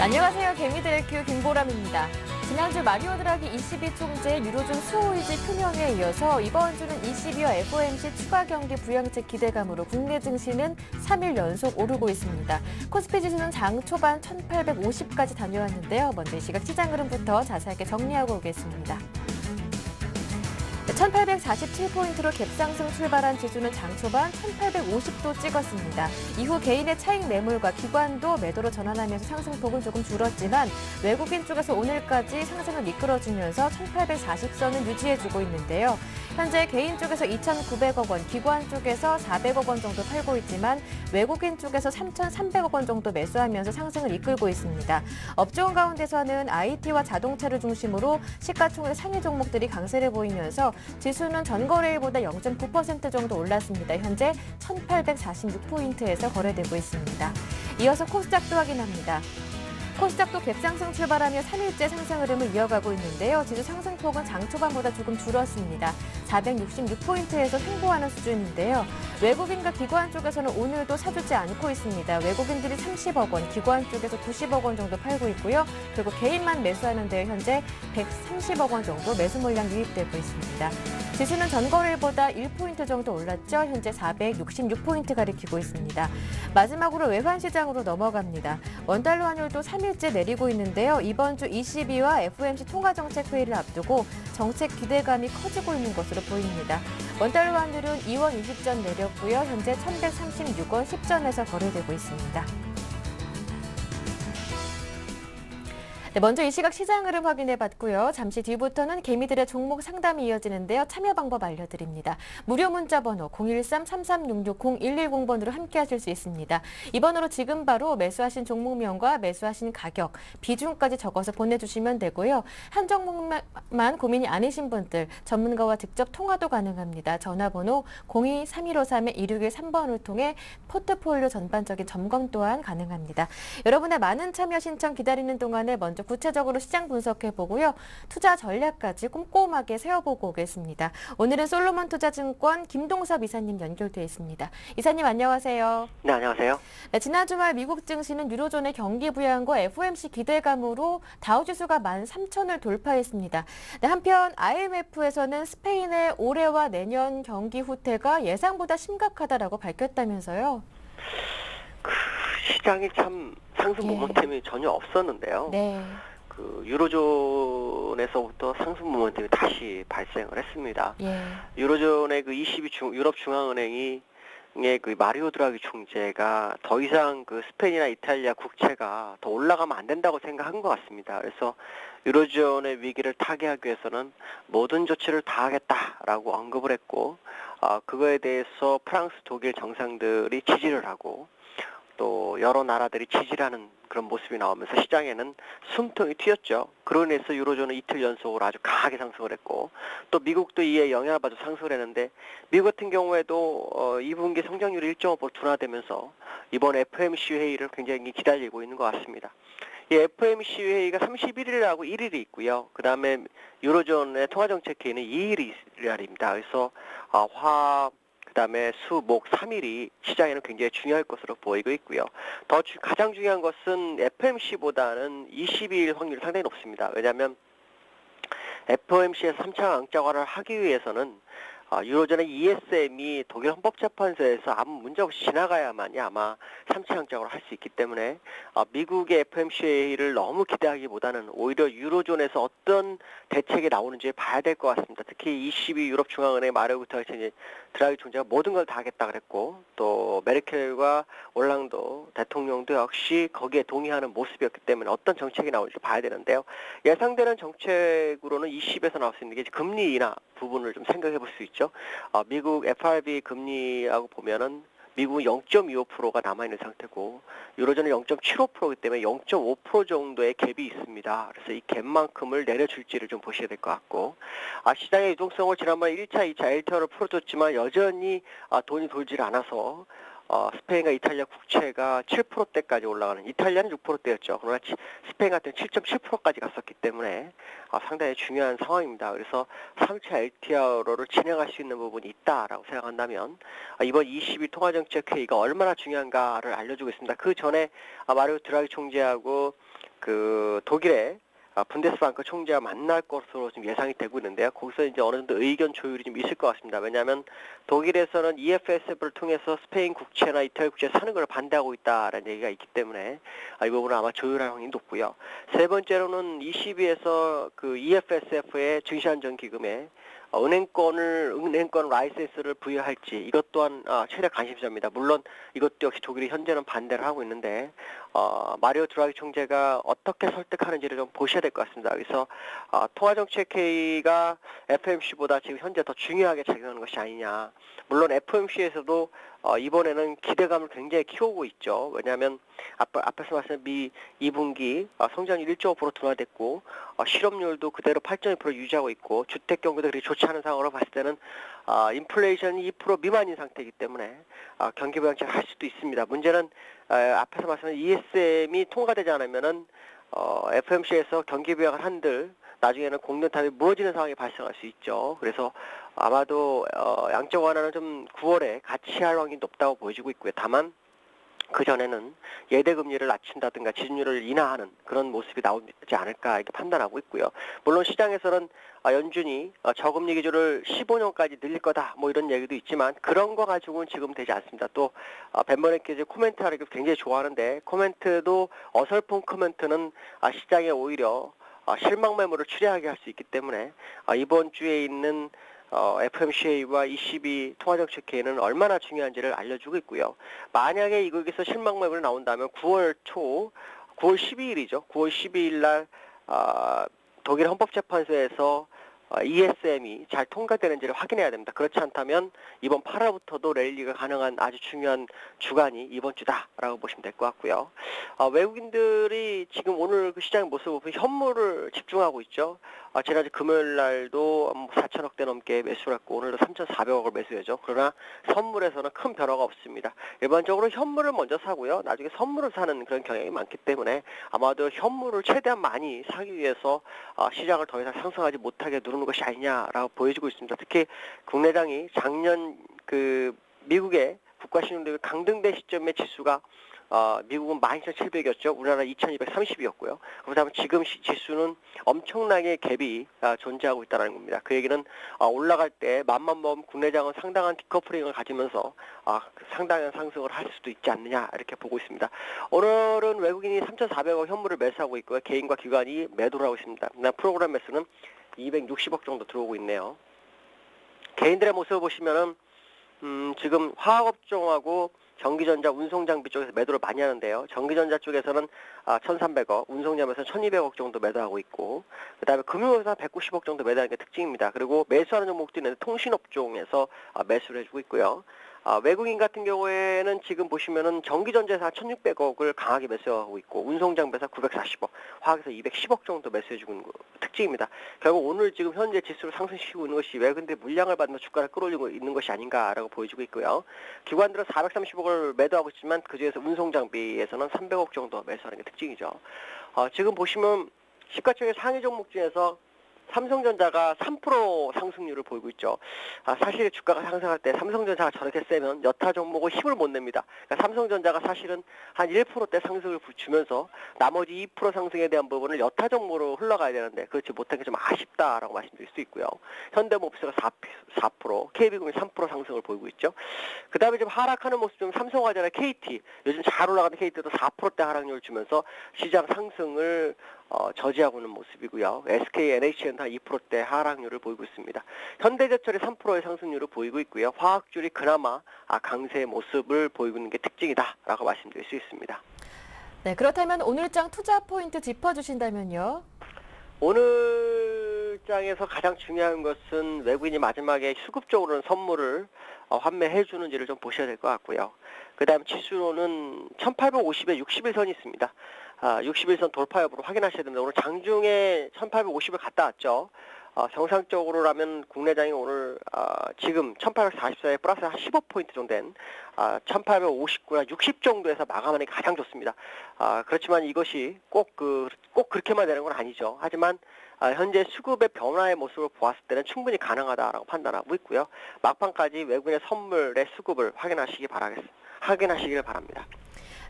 안녕하세요. 개미들의 큐 김보람입니다. 지난주 마리오 드라기 ECB 총재 유로존 수호 의지 표명에 이어서 이번 주는 ECB와 FOMC 추가 경기 부양책 기대감으로 국내 증시는 3일 연속 오르고 있습니다. 코스피 지수는 장 초반 1850까지 다녀왔는데요. 먼저 이 시각 시장 흐름부터 자세하게 정리하고 오겠습니다. 1847포인트로 갭상승 출발한 지수는 장 초반 1850도 찍었습니다. 이후 개인의 차익 매물과 기관도 매도로 전환하면서 상승폭은 조금 줄었지만 외국인 쪽에서 오늘까지 상승을 이끌어주면서 1840선을 유지해주고 있는데요. 현재 개인 쪽에서 2,900억 원, 기관 쪽에서 400억 원 정도 팔고 있지만 외국인 쪽에서 3,300억 원 정도 매수하면서 상승을 이끌고 있습니다. 업종 가운데서는 IT와 자동차를 중심으로 시가총액 상위 종목들이 강세를 보이면서 지수는 전거래일보다 0.9% 정도 올랐습니다. 현재 1846포인트에서 거래되고 있습니다. 이어서 코스닥도 확인합니다. 코스닥도 갭상승 출발하며 3일째 상승 흐름을 이어가고 있는데요. 지수 상승폭은 장 초반보다 조금 줄었습니다. 466포인트에서 횡보하는 수준인데요. 외국인과 기관 쪽에서는 오늘도 사주지 않고 있습니다. 외국인들이 30억 원, 기관 쪽에서 90억 원 정도 팔고 있고요. 그리고 개인만 매수하는데 현재 130억 원 정도 매수 물량 유입되고 있습니다. 지수는 전거래일보다 1포인트 정도 올랐죠. 현재 466포인트 가리키고 있습니다. 마지막으로 외환시장으로 넘어갑니다. 원달러 환율도 3일째 내리고 있는데요. 이번 주 ECB와 FOMC 통화정책회의를 앞두고 정책 기대감이 커지고 있는 것으로 보입니다. 원달러 환율은 2원 20전 내렸고요. 현재 1136원 10전에서 거래되고 있습니다. 네, 먼저 이 시각 시장 흐름 확인해봤고요. 잠시 뒤부터는 개미들의 종목 상담이 이어지는데요. 참여 방법 알려드립니다. 무료 문자 번호 013-3366-0110번으로 함께하실 수 있습니다. 이 번호로 지금 바로 매수하신 종목명과 매수하신 가격, 비중까지 적어서 보내주시면 되고요. 한 종목만 고민이 아니신 분들 전문가와 직접 통화도 가능합니다. 전화번호 02-3153-2613번을 통해 포트폴리오 전반적인 점검 또한 가능합니다. 여러분의 많은 참여 신청 기다리는 동안에 먼저 구체적으로 시장 분석해보고요. 투자 전략까지 꼼꼼하게 세워보고 오겠습니다. 오늘은 솔로몬 투자증권 김동섭 이사님 연결돼 있습니다. 이사님 안녕하세요. 네, 안녕하세요. 네, 지난 주말 미국 증시는 유로존의 경기 부양과 FOMC 기대감으로 다우지수가 13,000을 돌파했습니다. 네, 한편 IMF에서는 스페인의 올해와 내년 경기 후퇴가 예상보다 심각하다라고 밝혔다면서요. 시장이 참 상승 모멘텀이 전혀 없었는데요. 네. 유로존에서부터 상승 모멘텀이 다시 발생을 했습니다. 예. 유로존의 유럽 중앙은행이 그 마리오 드라기 총재가 더 이상 그 스페인이나 이탈리아 국채가 더 올라가면 안 된다고 생각한 것 같습니다. 그래서 유로존의 위기를 타개하기 위해서는 모든 조치를 다 하겠다라고 언급을 했고, 그거에 대해서 프랑스, 독일 정상들이 지지를 하고 또 여러 나라들이 지지를 하는 그런 모습이 나오면서 시장에는 숨통이 튀었죠. 그로 인해서 유로존은 이틀 연속으로 아주 강하게 상승을 했고, 또 미국도 이에 영향을 받아 상승을 했는데, 미국 같은 경우에도 2분기 성장률이 1.5% 둔화되면서 이번 FOMC 회의를 굉장히 기다리고 있는 것 같습니다. 이 FOMC 회의가 31일하고 1일이 있고요. 그 다음에 유로존의 통화정책회의는 2일입니다. 그래서 그 다음에 수, 목 3일이 시장에는 굉장히 중요할 것으로 보이고 있고요. 가장 중요한 것은 FOMC보다는 22일 확률이 상당히 높습니다. 왜냐하면 FOMC에서 3차 강자화를 하기 위해서는 유로존의 ESM이 독일 헌법재판소에서 아무 문제 없이 지나가야만이 아마 3차 강자화를 할 수 있기 때문에 미국의 FOMC 회의를 너무 기대하기보다는 오히려 유로존에서 어떤 대책이 나오는지 봐야 될 것 같습니다. 특히 ECB 유럽 중앙은행 마리오 드라기 총재가 모든 걸 다 하겠다 그랬고, 또 메르켈과 올랑도 대통령도 역시 거기에 동의하는 모습이었기 때문에 어떤 정책이 나올지 봐야 되는데요. 예상되는 정책으로는 ECB에서 나올 수 있는 게 금리 인하 부분을 좀 생각해 볼 수 있죠. 미국 FRB 금리하고 보면은 미국은 0.25%가 남아있는 상태고 유로존은 0.75%이기 때문에 0.5% 정도의 갭이 있습니다. 그래서 이 갭만큼을 내려줄지를 좀 보셔야 될 것 같고, 시장의 유동성을 지난번에 1차, 2차 LTR을 풀어줬지만 여전히 돈이 돌질 않아서 스페인과 이탈리아 국채가 7%대까지 올라가는, 이탈리아는 6%대였죠. 그러나 스페인 같은 7.7%까지 갔었기 때문에 상당히 중요한 상황입니다. 그래서 3차 LTR를 진행할 수 있는 부분이 있다라고 생각한다면 이번 22 통화정책회의가 얼마나 중요한가를 알려주고 있습니다. 그 전에 마리오 드라기 총재하고 그 독일의 분데스방크 총재와 만날 것으로 지금 예상이 되고 있는데요. 거기서 이제 어느 정도 의견 조율이 좀 있을 것 같습니다. 왜냐하면 독일에서는 EFSF를 통해서 스페인 국채나 이탈리아 국채 사는 걸 반대하고 있다라는 얘기가 있기 때문에 이 부분은 아마 조율할 확률이 높고요. 세 번째로는 ECB에서 그 EFSF의 증시안정기금에 은행권 라이센스를 부여할지 이것 또한 최대 관심사입니다. 물론 이것도 역시 독일이 현재는 반대를 하고 있는데 마리오 드라기 총재가 어떻게 설득하는지를 좀 보셔야 될 것 같습니다. 그래서 통화정책회의가 FOMC보다 지금 현재 더 중요하게 작용하는 것이 아니냐. 물론 FOMC에서도 이번에는 기대감을 굉장히 키우고 있죠. 왜냐하면 앞에서 말씀드린 미 2분기 성장률 1.5% 둔화됐고 실업률도 그대로 8.2% 유지하고 있고 주택 경기도 그렇게 좋지 않은 상황으로 봤을 때는 인플레이션이 2% 미만인 상태이기 때문에 경기 부양책을 할 수도 있습니다. 문제는 앞에서 말씀드린 ESM이 통과되지 않으면은 FOMC에서 경기 부양을 한들 나중에는 공론탑이 무너지는 상황이 발생할 수 있죠. 그래서 아마도 양적 완화는 좀 9월에 같이 할 확률이 높다고 보여지고 있고요. 다만 그 전에는 예대 금리를 낮춘다든가 지준율을 인하하는 그런 모습이 나오지 않을까 이렇게 판단하고 있고요. 물론 시장에서는 연준이 저금리 기조를 15년까지 늘릴 거다 뭐 이런 얘기도 있지만 그런 거 가지고는 지금 되지 않습니다. 또 벤버네키즈 코멘트하기를 굉장히 좋아하는데 코멘트도 어설픈 코멘트는 시장에 오히려 실망 매물을 추리하게 할 수 있기 때문에 이번 주에 있는 FOMC와 ECB 통화정책회의는 얼마나 중요한지를 알려주고 있고요. 만약에 여기서 실망 매물이 나온다면 9월 12일이죠. 9월 12일 날 독일 헌법재판소에서 ESM이 잘 통과되는지를 확인해야 됩니다. 그렇지 않다면 이번 8월부터도 랠리가 가능한 아주 중요한 주간이 이번 주다라고 보시면 될 것 같고요. 외국인들이 지금 오늘 그 시장의 모습을 보면 현물을 집중하고 있죠. 지난주 금요일 날도 4천억 대 넘게 매수를 했고 오늘도 3,400억을 매수했죠. 그러나 선물에서는 큰 변화가 없습니다. 일반적으로 현물을 먼저 사고요. 나중에 선물을 사는 그런 경향이 많기 때문에 아마도 현물을 최대한 많이 사기 위해서 시장을 더 이상 상승하지 못하게 누르는 것이 아니냐라고 보여지고 있습니다. 특히 국내장이 작년 그 미국의 국가신용대금 강등된 시점의 지수가 미국은 12,700이었죠. 우리나라 2,230이었고요. 그렇다면 지금 지수는 엄청나게 갭이 존재하고 있다는 겁니다. 그 얘기는 올라갈 때 맘만 먹으면 국내장은 상당한 디커플링을 가지면서 상당한 상승을 할 수도 있지 않느냐 이렇게 보고 있습니다. 오늘은 외국인이 3,400억 현물을 매수하고 있고요. 개인과 기관이 매도를 하고 있습니다. 프로그램 매수는 260억 정도 들어오고 있네요. 개인들의 모습을 보시면은 지금 화학업종하고 전기전자, 운송장비 쪽에서 매도를 많이 하는데요. 전기전자 쪽에서는 1,300억, 운송장비에서는 1,200억 정도 매도하고 있고 그 다음에 금융에서 190억 정도 매도하는 게 특징입니다. 그리고 매수하는 종목도 있는데 통신업종에서 매수를 해주고 있고요. 외국인 같은 경우에는 지금 보시면은 전기전자에서 한 1,600억을 강하게 매수하고 있고 운송장비에서 940억, 화학에서 210억 정도 매수해주고 있는 특징입니다. 결국 오늘 지금 현재 지수를 상승시키고 있는 것이 외국인들의 물량을 받으면서 주가를 끌어올리고 있는 것이 아닌가라고 보여지고 있고요. 기관들은 430억을 매도하고 있지만 그중에서 운송장비에서는 300억 정도 매수하는 게 특징이죠. 지금 보시면 시가총액 상위 종목 중에서 삼성전자가 3% 상승률을 보이고 있죠. 사실 주가가 상승할 때 삼성전자가 저렇게 세면 여타 종목은 힘을 못 냅니다. 그러니까 삼성전자가 사실은 한 1%대 상승을 주면서 나머지 2% 상승에 대한 부분을 여타 종목으로 흘러가야 되는데 그렇지 못한 게 좀 아쉽다라고 말씀드릴 수 있고요. 현대모비스가 4%, KB금이 3% 상승을 보이고 있죠. 그 다음에 좀 하락하는 모습 좀 삼성화재나 KT, 요즘 잘 올라가는 KT도 4%대 하락률을 주면서 시장 상승을 저지하고 있는 모습이고요. SK, NHN도 한 2%대 하락률을 보이고 있습니다. 현대제철이 3%의 상승률을 보이고 있고요. 화학줄이 그나마 강세의 모습을 보이고 있는 게 특징이다라고 말씀드릴 수 있습니다. 네, 그렇다면 오늘장 투자 포인트 짚어주신다면요? 오늘 장에서 가장 중요한 것은 외국인이 마지막에 수급적으로는 선물을 환매해 주는지를 좀 보셔야 될 것 같고요. 그 다음 지수로는 1850에 60일선이 있습니다. 60일선 돌파 여부를 확인하셔야 됩니다. 오늘 장중에 1850을 갔다 왔죠. 정상적으로라면 국내장이 오늘 지금 1844에 플러스 한 15포인트 정도 된 1859나 60 정도에서 마감하는 게 가장 좋습니다. 그렇지만 이것이 꼭 그렇게만 되는 건 아니죠. 하지만 현재 수급의 변화의 모습을 보았을 때는 충분히 가능하다라고 판단하고 있고요. 막판까지 외국인의 선물의 수급을 확인하시길 바랍니다.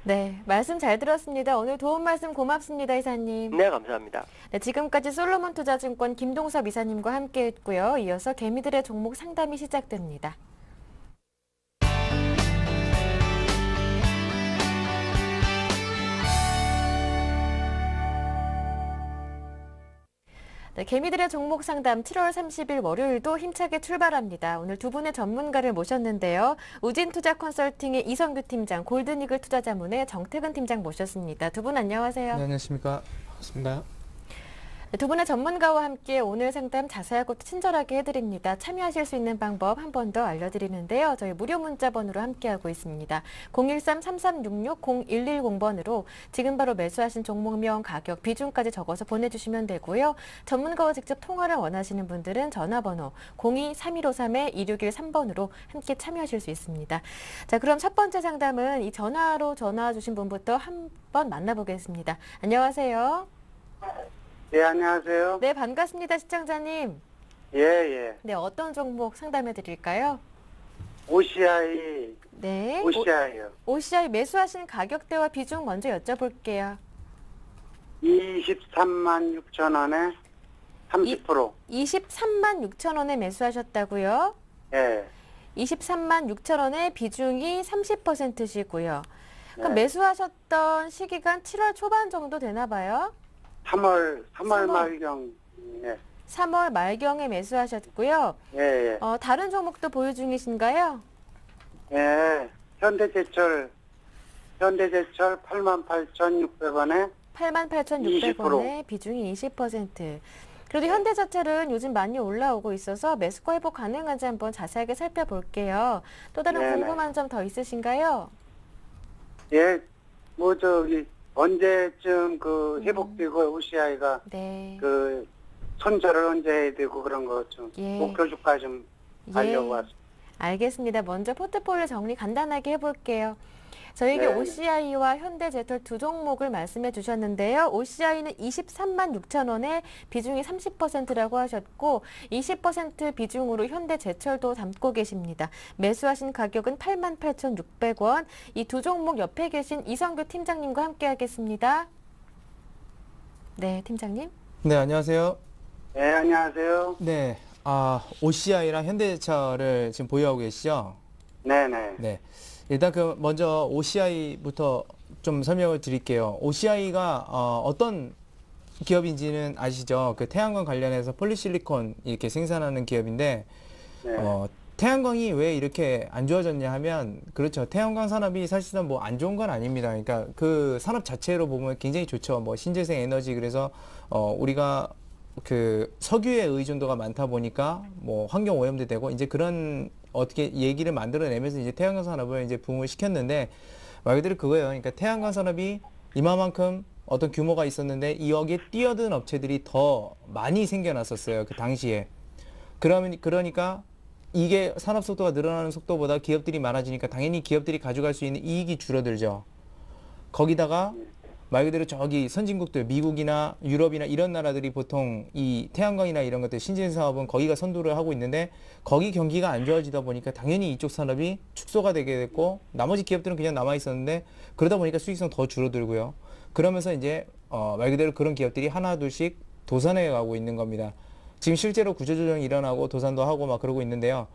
네, 말씀 잘 들었습니다. 오늘 도움 말씀 고맙습니다, 이사님. 네, 감사합니다. 네, 지금까지 솔로몬 투자증권 김동섭 이사님과 함께했고요. 이어서 개미들의 종목 상담이 시작됩니다. 네, 개미들의 종목 상담 7월 30일 월요일도 힘차게 출발합니다. 오늘 두 분의 전문가를 모셨는데요. 우진투자 컨설팅의 이성규 팀장, 골든이글 투자자문의 정태근 팀장 모셨습니다. 두 분 안녕하세요. 네, 안녕하십니까. 반갑습니다. 네, 두 분의 전문가와 함께 오늘 상담 자세하고 친절하게 해드립니다. 참여하실 수 있는 방법 한 번 더 알려드리는데요. 저희 무료 문자 번호로 함께하고 있습니다. 013-3366-0110번으로 지금 바로 매수하신 종목명, 가격, 비중까지 적어서 보내주시면 되고요. 전문가와 직접 통화를 원하시는 분들은 전화번호 02-3153-2613번으로 함께 참여하실 수 있습니다. 자, 그럼 첫 번째 상담은 이 전화로 전화 주신 분부터 한번 만나보겠습니다. 안녕하세요. 네, 안녕하세요. 네, 반갑습니다, 시청자님. 예, 예. 네, 어떤 종목 상담해 드릴까요? OCI, 네. OCI요. OCI 매수하신 가격대와 비중 먼저 여쭤볼게요. 23만 6천 원에 30%. 23만 6천 원에 매수하셨다고요? 예. 23만 6천 원에 비중이 30%시고요. 그럼 네. 매수하셨던 시기가 7월 초반 정도 되나 봐요? 3월 삼월. 말경. 예. 3월 말경에 매수하셨고요. 예, 예. 다른 종목도 보유 중이신가요? 예. 현대제철 88,600원에 88,600원에 비중이 20%. 그래도 현대자체는 요즘 많이 올라오고 있어서 매수가 회복 가능한지 한번 자세하게 살펴볼게요. 또 다른 네네. 궁금한 점 더 있으신가요? 예. 뭐 저기 언제쯤 그 회복되고 OCI가 네. 그 손절을 언제 해야 되고 그런 거 좀 예. 목표 주가 좀 알려고 왔습니다. 알겠습니다. 먼저 포트폴리오 정리 간단하게 해볼게요. 저에게 네네. OCI와 현대제철 두 종목을 말씀해 주셨는데요. OCI는 23만 6천 원에 비중이 30%라고 하셨고 20% 비중으로 현대제철도 담고 계십니다. 매수하신 가격은 88,600원. 이 두 종목 옆에 계신 이성규 팀장님과 함께 하겠습니다. 네, 팀장님. 네, 안녕하세요. 네, 안녕하세요. 네, OCI랑 현대차를 지금 보유하고 계시죠? 네네. 네. 일단 먼저 OCI부터 좀 설명을 드릴게요. OCI가 어떤 기업인지는 아시죠? 그 태양광 관련해서 폴리실리콘 이렇게 생산하는 기업인데, 네. 태양광이 왜 이렇게 안 좋아졌냐 하면, 그렇죠. 태양광 산업이 사실상 뭐 안 좋은 건 아닙니다. 그러니까 그 산업 자체로 보면 굉장히 좋죠. 뭐 신재생 에너지, 그래서 우리가 그 석유의 의존도가 많다 보니까 뭐 환경 오염도 되고 이제 그런 어떻게 얘기를 만들어내면서 이제 태양광 산업을 이제 붐을 시켰는데 말 그대로 그거예요. 그러니까 태양광 산업이 이만큼 어떤 규모가 있었는데 여기에 뛰어든 업체들이 더 많이 생겨났었어요. 그 당시에. 그러니까 이게 산업 속도가 늘어나는 속도보다 기업들이 많아지니까 당연히 기업들이 가져갈 수 있는 이익이 줄어들죠. 거기다가 말 그대로 저기 선진국들, 미국이나 유럽이나 이런 나라들이 보통 이 태양광이나 이런 것들 신재생 사업은 거기가 선도를 하고 있는데 거기 경기가 안 좋아지다 보니까 당연히 이쪽 산업이 축소가 되게 됐고 나머지 기업들은 그냥 남아 있었는데 그러다 보니까 수익성 더 줄어들고요. 그러면서 이제 말 그대로 그런 기업들이 하나 둘씩 도산해 가고 있는 겁니다. 지금 실제로 구조조정이 일어나고 도산도 하고 막 그러고 있는데요.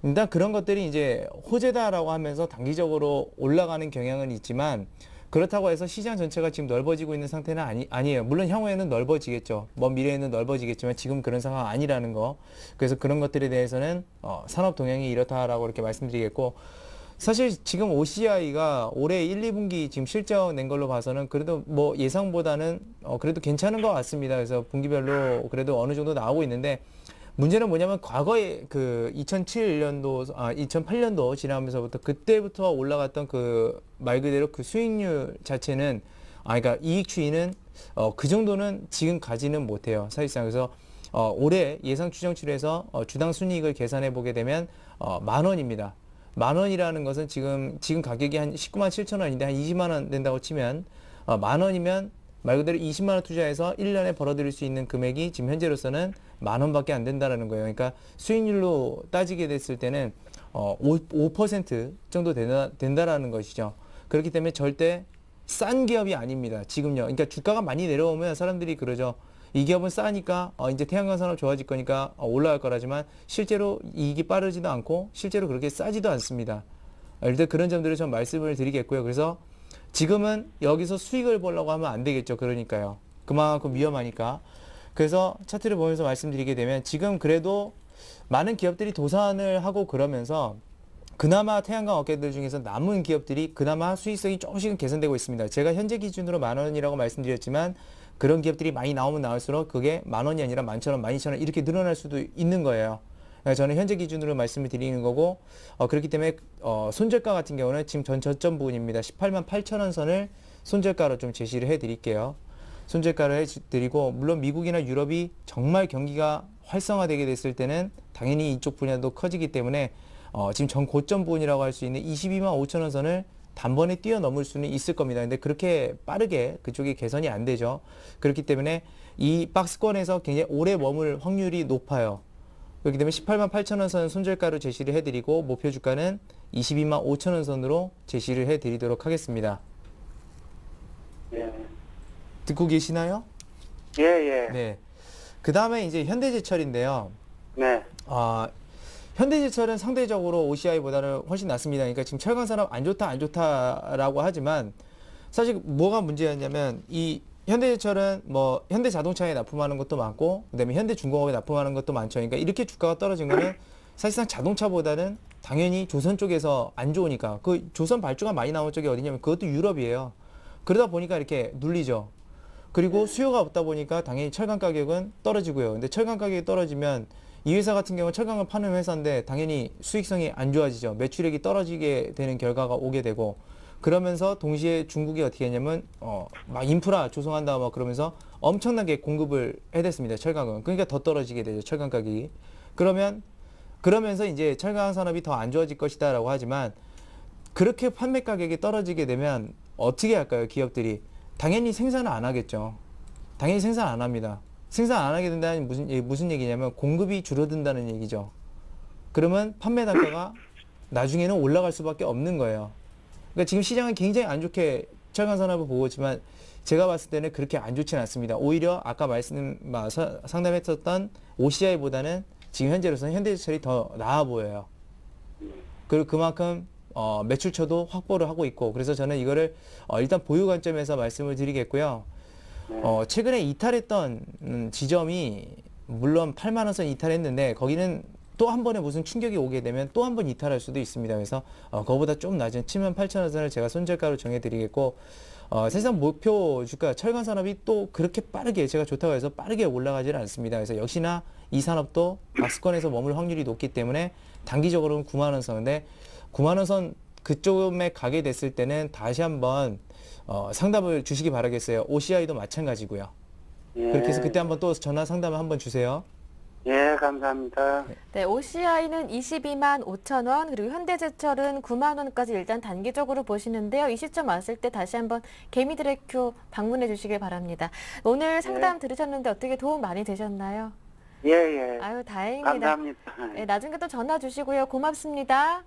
일단 그런 것들이 이제 호재다라고 하면서 단기적으로 올라가는 경향은 있지만 그렇다고 해서 시장 전체가 지금 넓어지고 있는 상태는 아니에요. 물론 향후에는 넓어지겠죠. 먼 미래에는 넓어지겠지만 지금 그런 상황 아니라는 거. 그래서 그런 것들에 대해서는 산업 동향이 이렇다라고 이렇게 말씀드리겠고 사실 지금 OCI가 올해 1, 2분기 지금 실적 낸 걸로 봐서는 그래도 뭐 예상보다는 그래도 괜찮은 것 같습니다. 그래서 분기별로 그래도 어느 정도 나오고 있는데 문제는 뭐냐면 과거에 그 2008년도 지나면서부터 그때부터 올라갔던 그 말 그대로 그 수익률 자체는 그러니까 이익 추이는 그 정도는 지금 가지는 못해요. 사실상 그래서 올해 예상 추정치에서 주당 순이익을 계산해 보게 되면 10,000원입니다. 10,000원이라는 것은 지금 가격이 한 19만 7천 원인데 한 20만 원 된다고 치면 10,000원이면 말 그대로 20만 원 투자해서 1년에 벌어들일 수 있는 금액이 지금 현재로서는 10,000원밖에 안 된다라는 거예요. 그러니까 수익률로 따지게 됐을 때는 5% 정도 된다라는 것이죠. 그렇기 때문에 절대 싼 기업이 아닙니다. 지금요. 그러니까 주가가 많이 내려오면 사람들이 그러죠. 이 기업은 싸니까 이제 태양광 산업 좋아질 거니까 올라갈 거라지만 실제로 이익이 빠르지도 않고 실제로 그렇게 싸지도 않습니다. 일단 그런 점들을 좀 말씀을 드리겠고요. 그래서 지금은 여기서 수익을 보려고 하면 안 되겠죠. 그러니까요. 그만큼 위험하니까. 그래서 차트를 보면서 말씀드리게 되면 지금 그래도 많은 기업들이 도산을 하고 그러면서 그나마 태양광 업계들 중에서 남은 기업들이 그나마 수익성이 조금씩은 개선되고 있습니다. 제가 현재 기준으로 10,000원이라고 말씀드렸지만 그런 기업들이 많이 나오면 나올수록 그게 10,000원이 아니라 11,000원, 12,000원 이렇게 늘어날 수도 있는 거예요. 저는 현재 기준으로 말씀을 드리는 거고 그렇기 때문에 손절가 같은 경우는 지금 전 저점 부분입니다. 188,000원 선을 손절가로 좀 제시를 해드릴게요. 손절가를 해드리고 물론 미국이나 유럽이 정말 경기가 활성화되게 됐을 때는 당연히 이쪽 분야도 커지기 때문에 지금 전 고점 부분이라고 할 수 있는 225,000원 선을 단번에 뛰어넘을 수는 있을 겁니다. 근데 그렇게 빠르게 그쪽이 개선이 안 되죠. 그렇기 때문에 이 박스권에서 굉장히 오래 머물 확률이 높아요. 그렇기 때문에 188,000원 선 손절가로 제시를 해드리고 목표 주가는 225,000원 선으로 제시를 해드리도록 하겠습니다. 예. 듣고 계시나요? 예, 예. 네. 그 다음에 이제 현대제철인데요. 네. 현대제철은 상대적으로 OCI보다는 훨씬 낫습니다. 그러니까 지금 철강산업 안 좋다라고 하지만 사실 뭐가 문제였냐면 이 현대제철은 뭐 현대자동차에 납품하는 것도 많고 그다음에 현대중공업에 납품하는 것도 많죠. 그러니까 이렇게 주가가 떨어진 거는 사실상 자동차보다는 당연히 조선 쪽에서 안 좋으니까 그 조선 발주가 많이 나온 쪽이 어디냐면 그것도 유럽이에요. 그러다 보니까 이렇게 눌리죠. 그리고 수요가 없다 보니까 당연히 철강 가격은 떨어지고요. 근데 철강 가격이 떨어지면 이 회사 같은 경우는 철강을 파는 회사인데 당연히 수익성이 안 좋아지죠. 매출액이 떨어지게 되는 결과가 오게 되고 그러면서 동시에 중국이 어떻게 했냐면 막 인프라 조성한다 막 그러면서 엄청나게 공급을 해댔습니다. 철강은. 그러니까 더 떨어지게 되죠. 철강 가격이. 그러면서 이제 철강 산업이 더 안 좋아질 것이다라고 하지만 그렇게 판매 가격이 떨어지게 되면 어떻게 할까요? 기업들이. 당연히 생산을 안 하겠죠. 당연히 생산 안 합니다. 생산 안 하게 된다는 무슨 얘기냐면 공급이 줄어든다는 얘기죠. 그러면 판매 단가가 나중에는 올라갈 수밖에 없는 거예요. 그러니까 지금 시장은 굉장히 안 좋게 철강 산업을 보고 있지만 제가 봤을 때는 그렇게 안 좋지는 않습니다. 오히려 아까 상담했었던 OCI보다는 지금 현재로서는 현대제철이 더 나아 보여요. 그리고 그만큼 매출처도 확보를 하고 있고 그래서 저는 이거를 일단 보유 관점에서 말씀을 드리겠고요. 최근에 이탈했던 지점이 물론 8만원 선 이탈했는데 거기는 또 한 번에 무슨 충격이 오게 되면 또 한 번 이탈할 수도 있습니다. 그래서 그거보다 좀 낮은 78,000원 선을 제가 손절가로 정해드리겠고 사실상 목표 주가 철강 산업이 또 그렇게 빠르게 제가 좋다고 해서 빠르게 올라가지는 않습니다. 그래서 역시나 이 산업도 박스권에서 머물 확률이 높기 때문에 단기적으로는 9만원 선인데 9만원 선 그쪽에 가게 됐을 때는 다시 한번 상담을 주시기 바라겠어요. OCI도 마찬가지고요. 예. 그렇게 해서 그때 한번 또 전화 상담을 한번 주세요. 예, 감사합니다. 네, OCI는 22만 5천 원, 그리고 현대제철은 9만 원까지 일단 단기적으로 보시는데요. 이 시점 왔을 때 다시 한번 개미드래큐 방문해 주시길 바랍니다. 오늘 상담 들으셨는데 어떻게 도움 많이 되셨나요? 예, 예. 아유, 다행입니다. 감사합니다. 네, 나중에 또 전화 주시고요. 고맙습니다.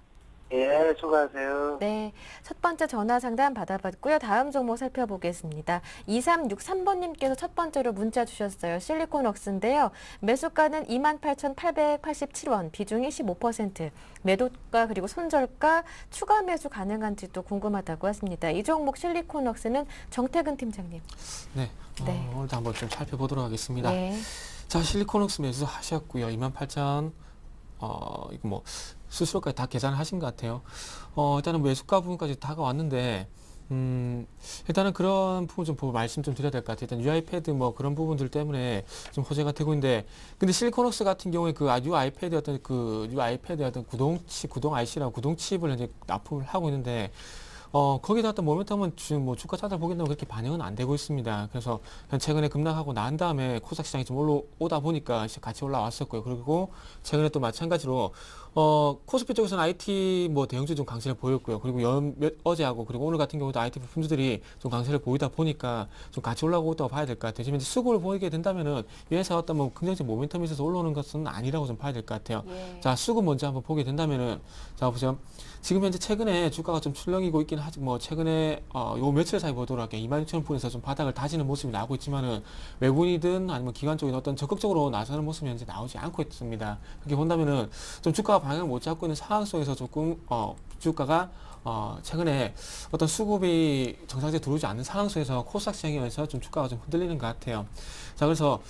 예, 수고하세요. 네, 첫 번째 전화 상담 받아봤고요. 다음 종목 살펴보겠습니다. 2363번님께서 첫 번째로 문자 주셨어요. 실리콘웍스인데요. 매수가는 28,887원, 비중이 15%, 매도가 그리고 손절가, 추가 매수 가능한지도 궁금하다고 하십니다. 이 종목 실리콘웍스는 정태근 팀장님. 네, 네. 오늘도 한번 좀 살펴보도록 하겠습니다. 네. 자, 실리콘웍스 매수하셨고요. 28,000 이거 뭐 수수료까지 다 계산을 하신 것 같아요. 일단은 매수가 부분까지 다가왔는데 일단은 그런 부분 좀 보고 말씀 좀 드려야 될 것 같아요. 일단 UiPad 뭐 그런 부분들 때문에 좀 호재가 되고 있는데, 근데 실리콘웍스 같은 경우에 그 UiPad의 어떤 구동 IC라고 구동 칩을 이제 납품을 하고 있는데, 거기다 어떤 모멘텀은 지금 뭐 주가 차트를 보게 되면 그렇게 반영은 안 되고 있습니다. 그래서 최근에 급락하고 난 다음에 코스닥 시장이 좀 올라오다 보니까 같이 올라왔었고요. 그리고 최근에 또 마찬가지로 코스피 쪽에서는 IT 뭐 대형주 좀 강세를 보였고요. 그리고 어제하고 그리고 오늘 같은 경우도 IT 부품주들이 좀 강세를 보이다 보니까 좀 같이 올라오고 있다고 봐야 될 것 같아요. 지금 이제 수급을 보이게 된다면은 이 회사가 어떤 뭐 긍정적 모멘텀이 있어서 올라오는 것은 아니라고 좀 봐야 될 것 같아요. 예. 자, 수급 먼저 한번 보게 된다면은, 자, 보세요. 지금 현재 최근에 주가가 좀 출렁이고 있긴 뭐 최근에 요 며칠 사이 보도록 할게요. 26,000원 부분에서 좀 바닥을 다지는 모습이 나오고 있지만은 외국인이든 아니면 기관 쪽에 어떤 적극적으로 나서는 모습이 현재 나오지 않고 있습니다. 그렇게 본다면은 좀 주가가 방향을 못 잡고 있는 상황 속에서 조금 주가가 최근에 어떤 수급이 정상적으로 들어오지 않는 상황 속에서 코스닥 시장에서 좀 주가가 좀 흔들리는 것 같아요. 자, 그래서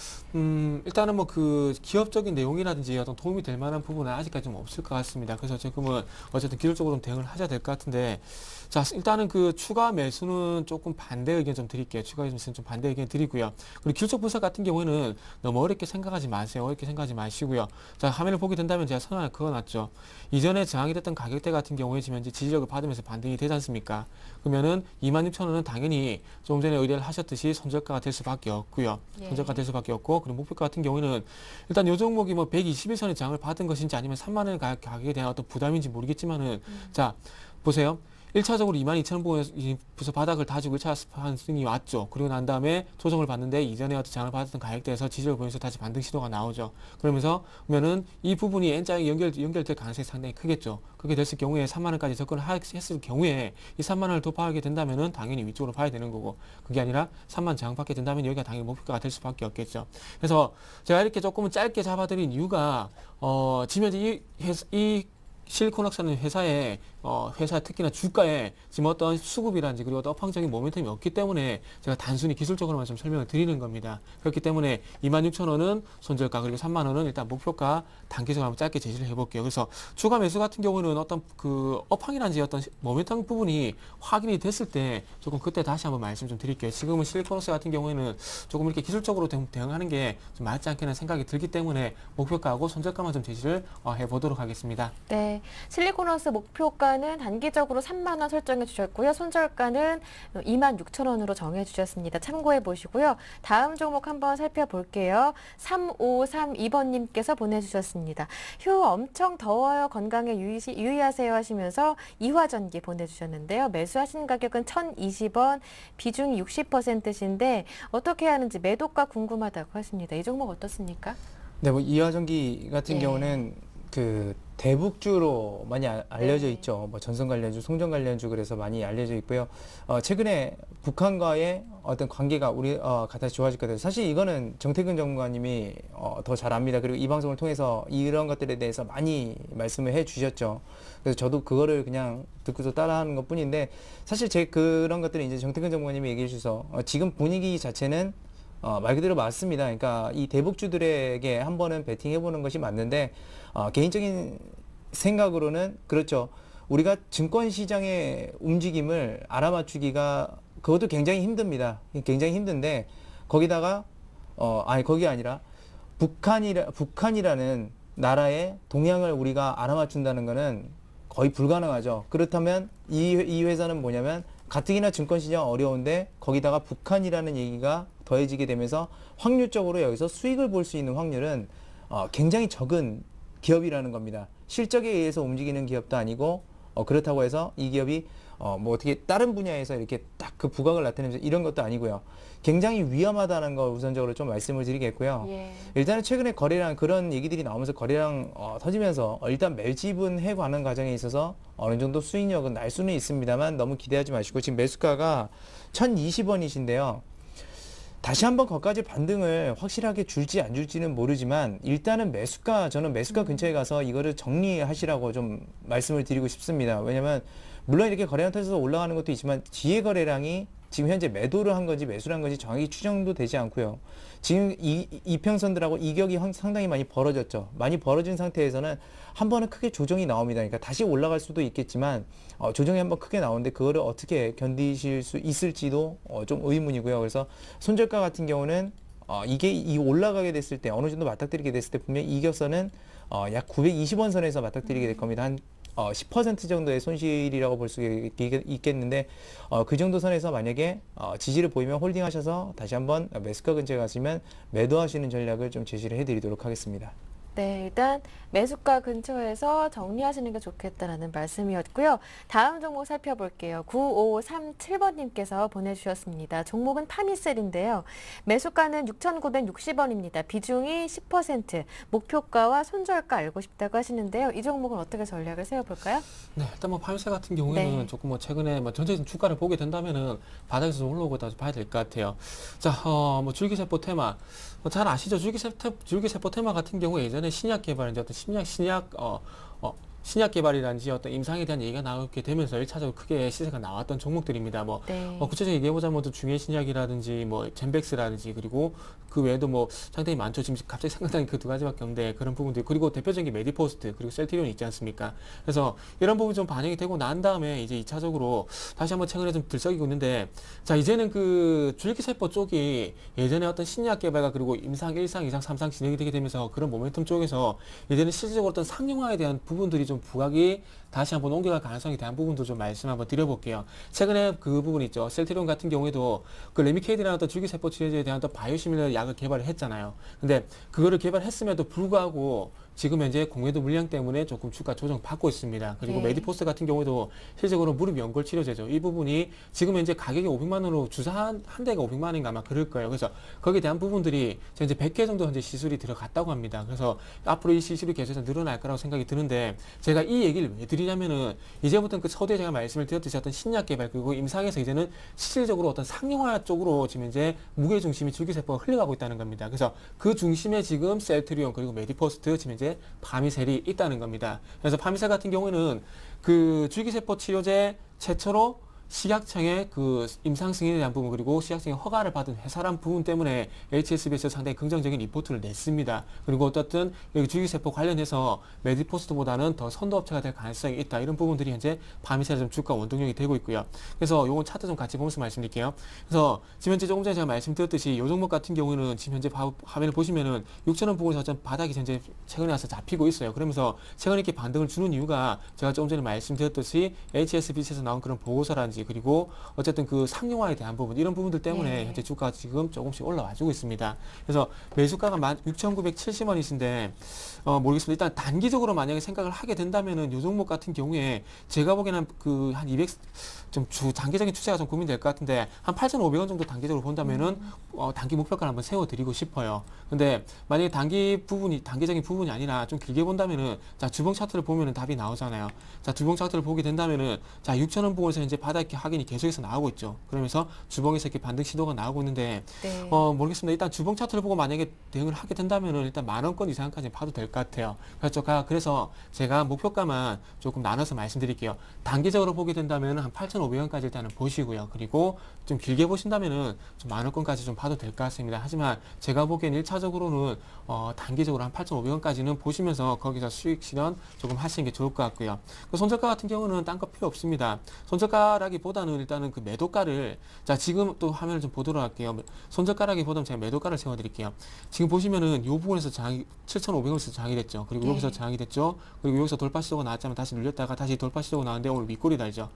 일단은 뭐 그 기업적인 내용이라든지 어떤 도움이 될 만한 부분은 아직까지 좀 없을 것 같습니다. 그래서 지금은 어쨌든 기술적으로 좀 대응을 하셔야 될 것 같은데, 자, 일단은 그 추가 매수는 조금 반대 의견 좀 드릴게요. 추가 매수는 좀 반대 의견 드리고요. 그리고 기술적 분석 같은 경우에는 너무 어렵게 생각하지 마세요. 어렵게 생각하지 마시고요. 자, 화면을 보게 된다면 제가 선언을 그어놨죠. 이전에 저항이 됐던 가격대 같은 경우에 지금 현재 지지력을 받으면서 반등이 되지 않습니까? 그러면은 26,000원은 당연히 조금 전에 의뢰를 하셨듯이 손절가가 될 수밖에 없고요. 예. 손절가 될 수밖에 없고, 그리고 목표가 같은 경우에는 일단 요 종목이 뭐 121선의 저항을 받은 것인지 아니면 3만 원 가격에 대한 어떤 부담인지 모르겠지만은 자, 보세요. 1차적으로 22,000원 부분에서 바닥을 다지고 1차 반등이 왔죠. 그리고 난 다음에 조정을 받는데 이전에 어떤 장을 받았던 가격대에서 지지를 보면서 다시 반등 시도가 나오죠. 그러면서 보면은 이 부분이 N자에 연결될 가능성이 상당히 크겠죠. 그렇게 됐을 경우에 3만 원까지 접근을 했을 경우에 이 3만 원을 돌파하게 된다면은 당연히 위쪽으로 봐야 되는 거고, 그게 아니라 3만 저항받게 된다면 여기가 당연히 목표가가 될 수밖에 없겠죠. 그래서 제가 이렇게 조금은 짧게 잡아드린 이유가 지금 현재 이 실리콘왁스라는 회사의 회사 특히나 주가에 지금 어떤 수급이라든지 그리고 어떤 업황적인 모멘텀이 없기 때문에 제가 단순히 기술적으로만 좀 설명을 드리는 겁니다. 그렇기 때문에 26,000원은 손절가, 그리고 3만 원은 일단 목표가 단기적으로 한번 짧게 제시를 해볼게요. 그래서 추가 매수 같은 경우는 어떤 그 업황이라든지 어떤 모멘텀 부분이 확인이 됐을 때 조금 그때 다시 한번 말씀 좀 드릴게요. 지금은 실리콘왁스 같은 경우에는 조금 이렇게 기술적으로 대응하는 게 좀 맞지 않게는 생각이 들기 때문에 목표가하고 손절가만 좀 제시를 해보도록 하겠습니다. 네, 실리콘왁스 목표가는 단기적으로 3만 원 설정해 주셨고요. 손절가는 26,000원으로 정해 주셨습니다. 참고해 보시고요. 다음 종목 한번 살펴볼게요. 3532번님께서 보내주셨습니다. 휴, 엄청 더워요. 건강에 유의하세요 하시면서 이화전기 보내주셨는데요. 매수하신 가격은 1,020원, 비중이 60%신데 어떻게 하는지 매도가 궁금하다고 하십니다. 이 종목 어떻습니까? 네, 뭐 이화전기 같은 예. 경우는 그 대북주로 많이 알려져 네. 있죠. 뭐 전선 관련주, 송전 관련주 그래서 많이 알려져 있고요. 최근에 북한과의 어떤 관계가 우리 같이 좋아질 것 같아요. 사실 이거는 정태근 전문가님이 더 잘 압니다. 그리고 이 방송을 통해서 이런 것들에 대해서 많이 말씀을 해주셨죠. 그래서 저도 그거를 그냥 듣고서 따라하는 것뿐인데, 사실 제 그런 것들은 이제 정태근 전문가님이 얘기해 주셔서 지금 분위기 자체는 말 그대로 맞습니다. 그러니까 이 대북주들에게 한 번은 베팅해보는 것이 맞는데, 개인적인 생각으로는 그렇죠. 우리가 증권시장의 움직임을 알아맞추기가 그것도 굉장히 힘듭니다. 굉장히 힘든데, 거기다가 거기 아니라 북한이라는 나라의 동향을 우리가 알아맞춘다는 것은 거의 불가능하죠. 그렇다면 이 회사는 뭐냐면 가뜩이나 증권시장 어려운데 거기다가 북한이라는 얘기가 더해지게 되면서 확률적으로 여기서 수익을 볼 수 있는 확률은 굉장히 적은 기업이라는 겁니다. 실적에 의해서 움직이는 기업도 아니고 그렇다고 해서 이 기업이 뭐 어떻게 다른 분야에서 이렇게 딱 그 부각을 나타내면서 이런 것도 아니고요. 굉장히 위험하다는 걸 우선적으로 좀 말씀을 드리겠고요. 예. 일단은 최근에 거래량 그런 얘기들이 나오면서 거래량 터지면서 일단 매집은 해가는 과정에 있어서 어느 정도 수익력은 날 수는 있습니다만 너무 기대하지 마시고, 지금 매수가가 1,020원이신데요. 다시 한번 거기까지 반등을 확실하게 줄지 안 줄지는 모르지만 일단은 저는 매수가 근처에 가서 이거를 정리하시라고 좀 말씀을 드리고 싶습니다. 왜냐면 물론 이렇게 거래량 터져서 올라가는 것도 있지만 뒤에 거래량이 지금 현재 매도를 한 건지 매수를 한 건지 정확히 추정도 되지 않고요. 지금 이평선들하고 이격이 상당히 많이 벌어졌죠. 많이 벌어진 상태에서는 한 번은 크게 조정이 나옵니다. 그러니까 다시 올라갈 수도 있겠지만 조정이 한번 크게 나오는데 그거를 어떻게 견디실 수 있을지도 좀 의문이고요. 그래서 손절가 같은 경우는 이게 올라가게 됐을 때 어느 정도 맞닥뜨리게 됐을 때 분명히 이격선은 약 920원 선에서 맞닥뜨리게 될 겁니다. 한 10% 정도의 손실이라고 볼 수 있겠는데 그 정도 선에서 만약에 지지를 보이면 홀딩하셔서 다시 한번 매수가 근처에 가시면 매도하시는 전략을 좀 제시를 해드리도록 하겠습니다. 네, 일단 매수가 근처에서 정리하시는 게 좋겠다라는 말씀이었고요. 다음 종목 살펴볼게요. 9537번님께서 보내주셨습니다. 종목은 파미셀인데요. 매수가는 6,960원입니다. 비중이 10%, 목표가와 손절가 알고 싶다고 하시는데요. 이 종목은 어떻게 전략을 세워볼까요? 네, 일단 뭐 파미세 같은 경우에는 네. 조금 뭐 최근에 뭐 전체적인 주가를 보게 된다면은 바닥에서 좀 올라오고 있다고 봐야 될 것 같아요. 자, 뭐 줄기세포 테마 잘 아시죠? 줄기세포 테마 같은 경우 예전에 신약 개발 이제 어떤 신약 개발이라든지 어떤 임상에 대한 얘기가 나오게 되면서 1차적으로 크게 시세가 나왔던 종목들입니다. 뭐 네. 구체적으로 얘기해보자면 또 중해 신약이라든지 뭐 젠백스라든지 그리고 그 외에도 뭐 상당히 많죠. 지금 갑자기 생각나는 그 두 가지밖에 없는데 그런 부분들 그리고 대표적인 게 메디포스트 그리고 셀트리온 있지 않습니까? 그래서 이런 부분이 좀 반영이 되고 난 다음에 이제 2차적으로 다시 한번 최근에 좀 들썩이고 있는데 자 이제는 그 줄기세포 쪽이 예전에 어떤 신약 개발과 그리고 임상 1상, 2상, 3상 진행이 되게 되면서 그런 모멘텀 쪽에서 이제는 실질적으로 어떤 상용화에 대한 부분들이 좀 부각이 다시 한번 옮겨갈 가능성에 대한 부분도 좀 말씀 한번 드려볼게요. 최근에 그 부분 있죠. 셀트리온 같은 경우에도 그 레미케이드라는 어떤 줄기세포 치료제에 대한 또 바이오시밀러 약을 개발을 했잖아요. 근데 그거를 개발했음에도 불구하고 지금 현재 공매도 물량 때문에 조금 주가 조정 받고 있습니다. 그리고 네. 메디포스 같은 경우도 실질적으로 무릎 연골 치료제죠. 이 부분이 지금 현재 가격이 500만 원으로 주사 한 대가 500만 원인가 아마 그럴 거예요. 그래서 거기에 대한 부분들이 현재 100개 정도 현재 시술이 들어갔다고 합니다. 그래서 앞으로 이 시술이 계속해서 늘어날 거라고 생각이 드는데 제가 이 얘기를 왜 드리냐면은 이제부터는 그 서두에 제가 말씀을 드렸듯이 어떤 신약 개발 그리고 임상에서 이제는 실질적으로 어떤 상용화 쪽으로 지금 이제 무게 중심이 줄기세포가 흘러가고 있다는 겁니다. 그래서 그 중심에 지금 셀트리온 그리고 메디포스트 지금 이제 파미셀이 있다는 겁니다. 그래서 파미셀 같은 경우에는 그 줄기세포 치료제 최초로 식약청의 그 임상 승인에 대한 부분 그리고 식약청의 허가를 받은 회사란 부분 때문에 HSBC에서 상당히 긍정적인 리포트를 냈습니다. 그리고 어떻든 여기 줄기세포 관련해서 메디포스트보다는 더 선도업체가 될 가능성이 있다. 이런 부분들이 현재 파미셀의 좀 주가 원동력이 되고 있고요. 그래서 요건 차트 좀 같이 보면서 말씀드릴게요. 그래서 지금 현재 조금 전에 제가 말씀드렸듯이 요 종목 같은 경우는 지금 현재 화면을 보시면은 6,000원 부근에서 좀 바닥이 현재 최근에 와서 잡히고 있어요. 그러면서 최근에 이렇게 반등을 주는 이유가 제가 조금 전에 말씀드렸듯이 HSBC에서 나온 그런 보고서라든지 그리고 어쨌든 그 상용화에 대한 부분 이런 부분들 때문에 네. 현재 주가가 지금 조금씩 올라와주고 있습니다. 그래서 매수가가 16,970원이신데 모르겠습니다. 일단 단기적으로 만약에 생각을 하게 된다면은 요 종목 같은 경우에 제가 보기에는 그 한 200 좀 단기적인 추세가 좀 고민될 것 같은데 한 8,500원 정도 단기적으로 본다면은 단기 목표가를 한번 세워드리고 싶어요. 근데 만약에 단기적인 부분이 아니라 좀 길게 본다면은 자 주봉 차트를 보면은 답이 나오잖아요. 자 주봉 차트를 보게 된다면은 자 6,000원 부분에서 이제 바닥 확인이 계속해서 나오고 있죠. 그러면서 주봉에서 이렇게 반등 시도가 나오고 있는데 네. 모르겠습니다. 일단 주봉 차트를 보고 만약에 대응을 하게 된다면은 일단 10,000원권 이상까지 봐도 될 것 같아요. 그래서 제가 목표가만 조금 나눠서 말씀드릴게요. 단기적으로 보게 된다면 한 8,500원까지 일단은 보시고요. 그리고 좀 길게 보신다면은 좀 10,000원권까지 좀 봐도 될 것 같습니다. 하지만 제가 보기엔 1차적으로는 단기적으로 한 8,500원까지는 보시면서 거기서 수익 실현 조금 하시는 게 좋을 것 같고요. 그 손절가 같은 경우는 딴 거 필요 없습니다. 손절가라기보다는 일단은 그 매도가를 자 지금 또 화면을 좀 보도록 할게요. 손절가라기보다는 제가 매도가를 세워드릴게요. 지금 보시면은 이 부분에서 7,500원에서 저항이 됐죠. 그리고 네. 여기서 저항이 됐죠. 그리고 여기서 돌파 시도가 나왔자면 다시 눌렸다가 다시 돌파 시도가 나왔는데 오늘 윗골이 달죠.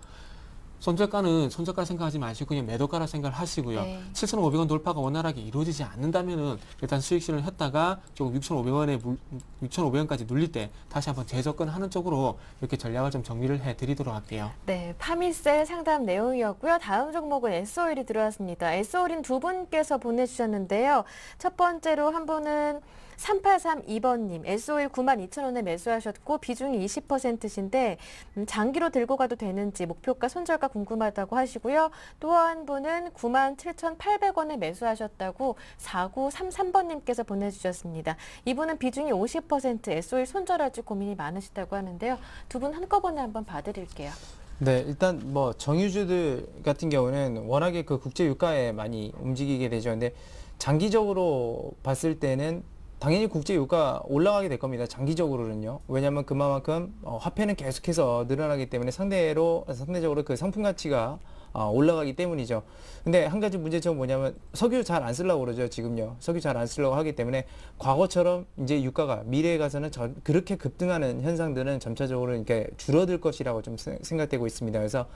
손절가는 손절가 생각하지 마시고 그냥 매도가라 생각을 하시고요. 네. 7,500원 돌파가 원활하게 이루어지지 않는다면은 일단 수익 실현을 했다가 조금 6,500원까지 눌릴 때 다시 한번 재접근하는 쪽으로 이렇게 전략을 좀 정리를 해드리도록 할게요. 네, 파미셀 상담 내용이었고요. 다음 종목은 S오일이 들어왔습니다. S오일은 두 분께서 보내주셨는데요. 첫 번째로 한 분은 3832번님, S오일 92,000원에 매수하셨고 비중이 20%신데 장기로 들고 가도 되는지 목표가 손절가 궁금하다고 하시고요. 또 한 분은 97,800원에 매수하셨다고 4933번님께서 보내주셨습니다. 이분은 비중이 50% S오일 손절할지 고민이 많으시다고 하는데요. 두 분 한꺼번에 한번 봐드릴게요. 네, 일단 뭐 정유주들 같은 경우는 워낙에 그 국제 유가에 많이 움직이게 되죠. 근데 장기적으로 봤을 때는 당연히 국제 유가 올라가게 될 겁니다. 장기적으로는요. 왜냐하면 그만큼 화폐는 계속해서 늘어나기 때문에 상대적으로 그 상품 가치가 올라가기 때문이죠. 근데 한 가지 문제점은 뭐냐면 석유 잘 안 쓰려고 그러죠. 지금요. 석유 잘 안 쓰려고 하기 때문에 과거처럼 이제 유가가 미래에 가서는 그렇게 급등하는 현상들은 점차적으로 이렇게 줄어들 것이라고 좀 생각되고 있습니다. 그래서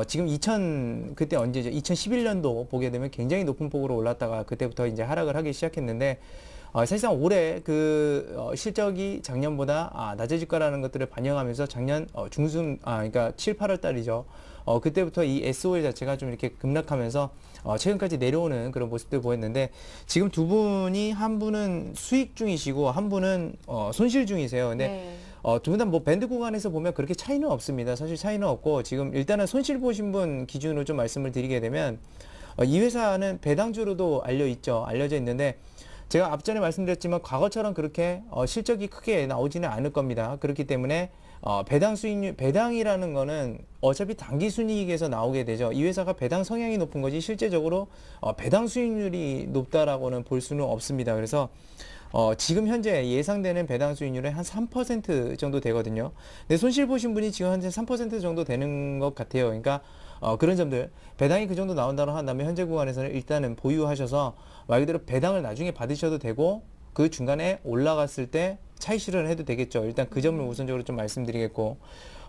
지금 그때 언제죠? 2011년도 보게 되면 굉장히 높은 폭으로 올랐다가 그때부터 이제 하락을 하기 시작했는데 사실상 올해 그 실적이 작년보다 낮아질 거라는 것들을 반영하면서 작년 중순 그러니까 7, 8월 달이죠. 그때부터 이 SOL 자체가 좀 이렇게 급락하면서 최근까지 내려오는 그런 모습들 보였는데 지금 두 분이 한 분은 수익 중이시고 한 분은 손실 중이세요. 근데 네. 두 분 다 뭐 밴드 구간에서 보면 그렇게 차이는 없습니다. 사실 차이는 없고 지금 일단은 손실 보신 분 기준으로 좀 말씀을 드리게 되면 이 회사는 배당주로도 알려져 있는데 제가 앞전에 말씀드렸지만 과거처럼 그렇게 실적이 크게 나오지는 않을 겁니다. 그렇기 때문에 배당 수익률, 배당이라는 거는 어차피 단기 순이익에서 나오게 되죠. 이 회사가 배당 성향이 높은 거지 실제적으로 배당 수익률이 높다라고는 볼 수는 없습니다. 그래서 지금 현재 예상되는 배당 수익률은 한 3% 정도 되거든요. 근데 손실 보신 분이 지금 현재 3% 정도 되는 것 같아요. 그러니까 그런 점들, 배당이 그 정도 나온다고 한다면 현재 구간에서는 일단은 보유하셔서 말 그대로 배당을 나중에 받으셔도 되고 그 중간에 올라갔을 때 차익 실현을 해도 되겠죠. 일단 그 점을 우선적으로 좀 말씀드리겠고,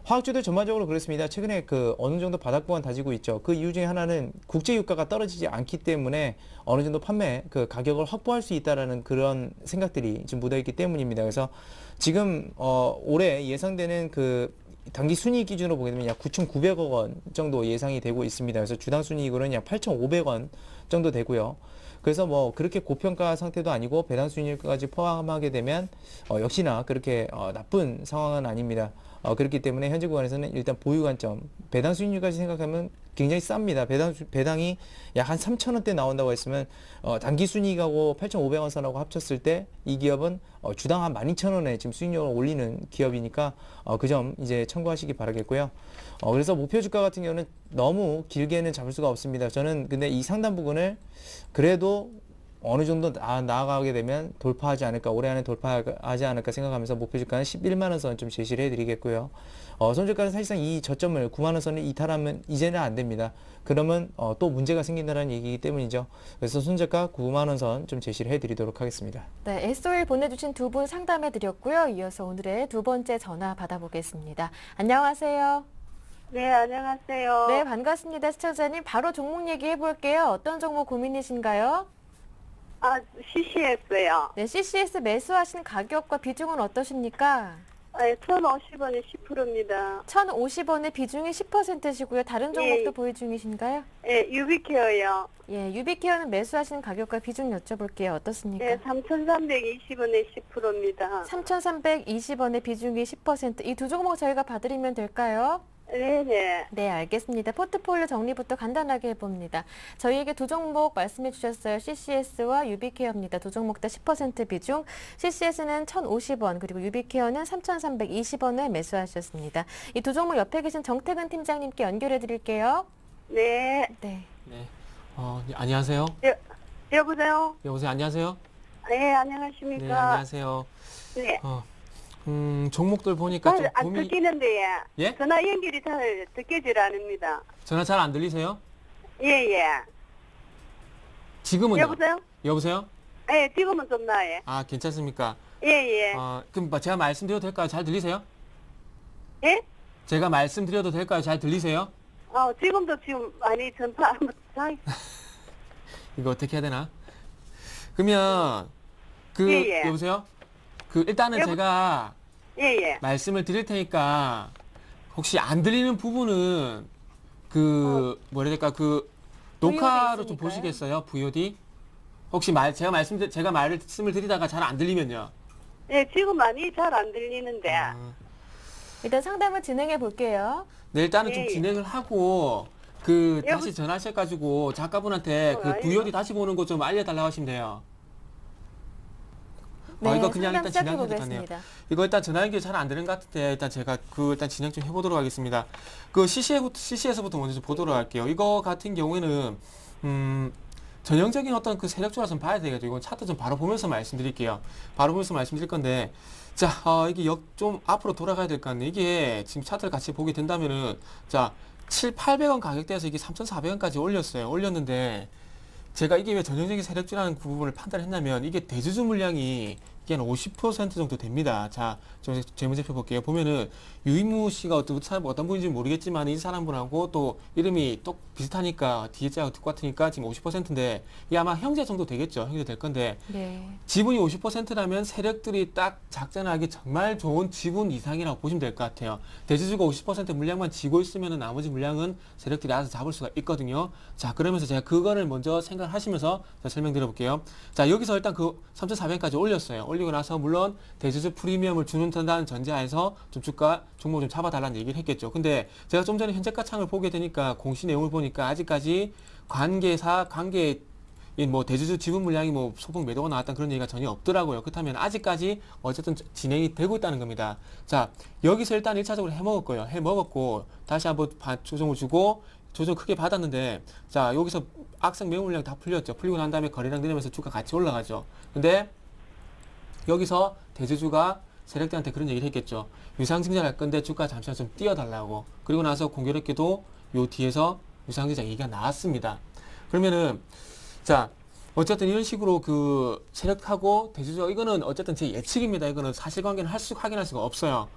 화학주도 전반적으로 그렇습니다. 최근에 그 어느 정도 바닥 구간 다지고 있죠. 그 이유 중에 하나는 국제 유가가 떨어지지 않기 때문에 어느 정도 판매 그 가격을 확보할 수 있다라는 그런 생각들이 지금 묻어 있기 때문입니다. 그래서 지금 올해 예상되는 그 단기 순이익 기준으로 보게 되면 약 9,900억 원 정도 예상이 되고 있습니다. 그래서 주당 순이익으로는 약 8,500원 정도 되고요. 그래서 뭐 그렇게 고평가 상태도 아니고 배당 수익률까지 포함하게 되면 역시나 그렇게 나쁜 상황은 아닙니다. 그렇기 때문에 현재 구간에서는 일단 보유 관점, 배당 수익률까지 생각하면 굉장히 쌉니다. 배당이 약 한 3,000원대 나온다고 했으면 단기 순이익하고 8,500원 선하고 합쳤을 때 이 기업은 주당 한 12,000원에 지금 수익률을 올리는 기업이니까 그 점 이제 참고하시기 바라겠고요. 그래서 목표 주가 같은 경우는 너무 길게는 잡을 수가 없습니다. 저는 근데 이 상단 부분을 그래도 어느 정도 나아가게 되면 돌파하지 않을까, 올해 안에 돌파하지 않을까 생각하면서 목표 주가는 11만 원 선 좀 제시를 해드리겠고요. 손절가는 사실상 이 저점을 9만 원 선을 이탈하면 이제는 안 됩니다. 그러면 또 문제가 생긴다는 얘기이기 때문이죠. 그래서 손절가 9만 원 선 좀 제시를 해드리도록 하겠습니다. 네, SOL 보내주신 두 분 상담해 드렸고요. 이어서 오늘의 두 번째 전화 받아보겠습니다. 안녕하세요. 네, 안녕하세요. 네, 반갑습니다. 시청자님. 바로 종목 얘기해 볼게요. 어떤 종목 고민이신가요? CCS요. 네, CCS 매수하신 가격과 비중은 어떠십니까? 1,050원이 10%입니다. 1,050원의 비중이 10%시고요. 다른 종목도 예. 보유 중이신가요? 예, 유비케어요. 예, 유비케어는 매수하신 가격과 비중 여쭤볼게요. 어떻습니까? 예, 3,320원에 10%입니다. 3,320원의 비중이 10%. 이 두 종목 저희가 봐드리면 될까요? 네네. 네, 알겠습니다. 포트폴리오 정리부터 간단하게 해봅니다. 저희에게 두 종목 말씀해 주셨어요. CCS와 유비케어입니다. 두 종목 다 10% 비중. CCS는 1,050원, 그리고 유비케어는 3,320원을 매수하셨습니다. 이 두 종목 옆에 계신 정태근 팀장님께 연결해 드릴게요. 네. 네. 네. 네, 안녕하세요. 여보세요? 여보세요. 안녕하세요. 네, 네, 안녕하십니까? 안녕하세요. 네. 종목들 보니까 좀 안 듣기는데, 예? 전화 연결이 잘 듣기질 않습니다. 전화 잘 안 들리세요? 예, 예. 지금은요? 여보세요? 여보세요? 예, 지금은 좀 나아요. 괜찮습니까? 예, 예. 그럼 제가 말씀드려도 될까요? 잘 들리세요? 예? 제가 말씀드려도 될까요? 잘 들리세요? 지금도 지금 많이 전파, 이거 어떻게 해야 되나? 그러면 예, 예. 여보세요? 일단은 제가 예, 예. 말씀을 드릴 테니까 혹시 안 들리는 부분은 뭐라 해야 될까? 녹화로 좀 있으니까요. 보시겠어요? VOD? 혹시 제가 말씀을 드리다가 잘 안 들리면요. 예, 지금 많이 잘 안 들리는데. 일단 상담을 진행해 볼게요. 네, 일단은 좀 예, 예. 진행을 하고 다시 전화하셔가지고 작가분한테 VOD 다시 보는 거 좀 알려달라고 하시면 돼요. 네, 이거 그냥 상담 일단 시작해 진행해도 되겠네요. 보겠습니다. 이거 일단 전화 연결 잘 안 되는 것 같은데 일단 제가 일단 진행 좀 해보도록 하겠습니다. CC에서부터 먼저 좀 보도록 할게요. 이거 같은 경우에는 전형적인 어떤 그 세력주라 좀 봐야 되겠죠. 이건 차트 좀 바로 보면서 말씀드릴게요. 바로 보면서 말씀드릴 건데, 자, 이게 좀 앞으로 돌아가야 될 것 같네. 이게 지금 차트를 같이 보게 된다면은, 자, 7,800원 가격대에서 이게 3,400원까지 올렸어요. 올렸는데, 제가 이게 왜 전형적인 세력주라는 그 부분을 판단했냐면, 이게 대주주 물량이 이게 한 50% 정도 됩니다. 자, 좀 재무제표 볼게요. 보면은 유인무 씨가 어떤 분인지 모르겠지만 이 사람분하고 또 이름이 또 비슷하니까 뒤에 자가 똑같으니까 지금 50%인데 이게 아마 형제 정도 되겠죠. 형제 될 건데 네. 지분이 50%라면 세력들이 딱 작전하기 정말 좋은 지분 이상이라고 보시면 될 것 같아요. 대주주가 50% 물량만 쥐고 있으면 나머지 물량은 세력들이 알아서 잡을 수가 있거든요. 자, 그러면서 제가 그거를 먼저 생각하시면서 설명드려 볼게요. 자, 여기서 일단 그 3,400까지 올렸어요. 올리고 나서 물론 대주주 프리미엄을 주는다는 전제하에서 좀 주가 종목 좀 잡아달라는 얘기를 했겠죠. 근데 제가 좀 전에 현재가 창을 보게 되니까 공시 내용을 보니까 아직까지 뭐 대주주 지분 물량이 뭐 소폭 매도가 나왔다는 그런 얘기가 전혀 없더라고요. 그렇다면 아직까지 어쨌든 진행이 되고 있다는 겁니다. 자, 여기서 일단 1차적으로 해먹을 거예요. 해먹었고 다시 한번 조정을 주고 조정 크게 받았는데 자, 여기서 악성 매물 물량 다 풀렸죠. 풀리고 난 다음에 거래량 늘면서 주가 같이 올라가죠. 근데 여기서 대주주가 세력들한테 그런 얘기를 했겠죠. 유상증자 할 건데 주가 잠시만 좀 띄워달라고. 그리고 나서 공교롭게도 요 뒤에서 유상증자 얘기가 나왔습니다. 그러면은 자, 어쨌든 이런 식으로 그 세력하고 대주주 이거는 어쨌든 제 예측입니다. 이거는 사실관계는 확인할 수가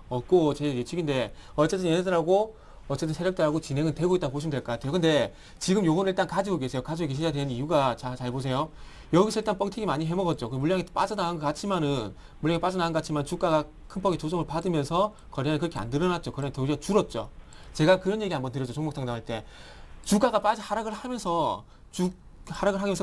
없고 제 예측인데 어쨌든 얘네들하고 어쨌든 세력들하고 진행은 되고 있다 보시면 될 것 같아요. 근데 지금 요거는 일단 가지고 계세요. 가지고 계셔야 되는 이유가 자, 잘 보세요. 여기서 일단 뻥튀기 많이 해먹었죠. 그 물량이 빠져나간 것 같지만 주가가 큰 폭의 조정을 받으면서 거래량이 그렇게 안 늘어났죠. 거래량이 더 줄었죠. 제가 그런 얘기 한번 드렸죠. 종목 상담할 때. 주가가 하락을 하면서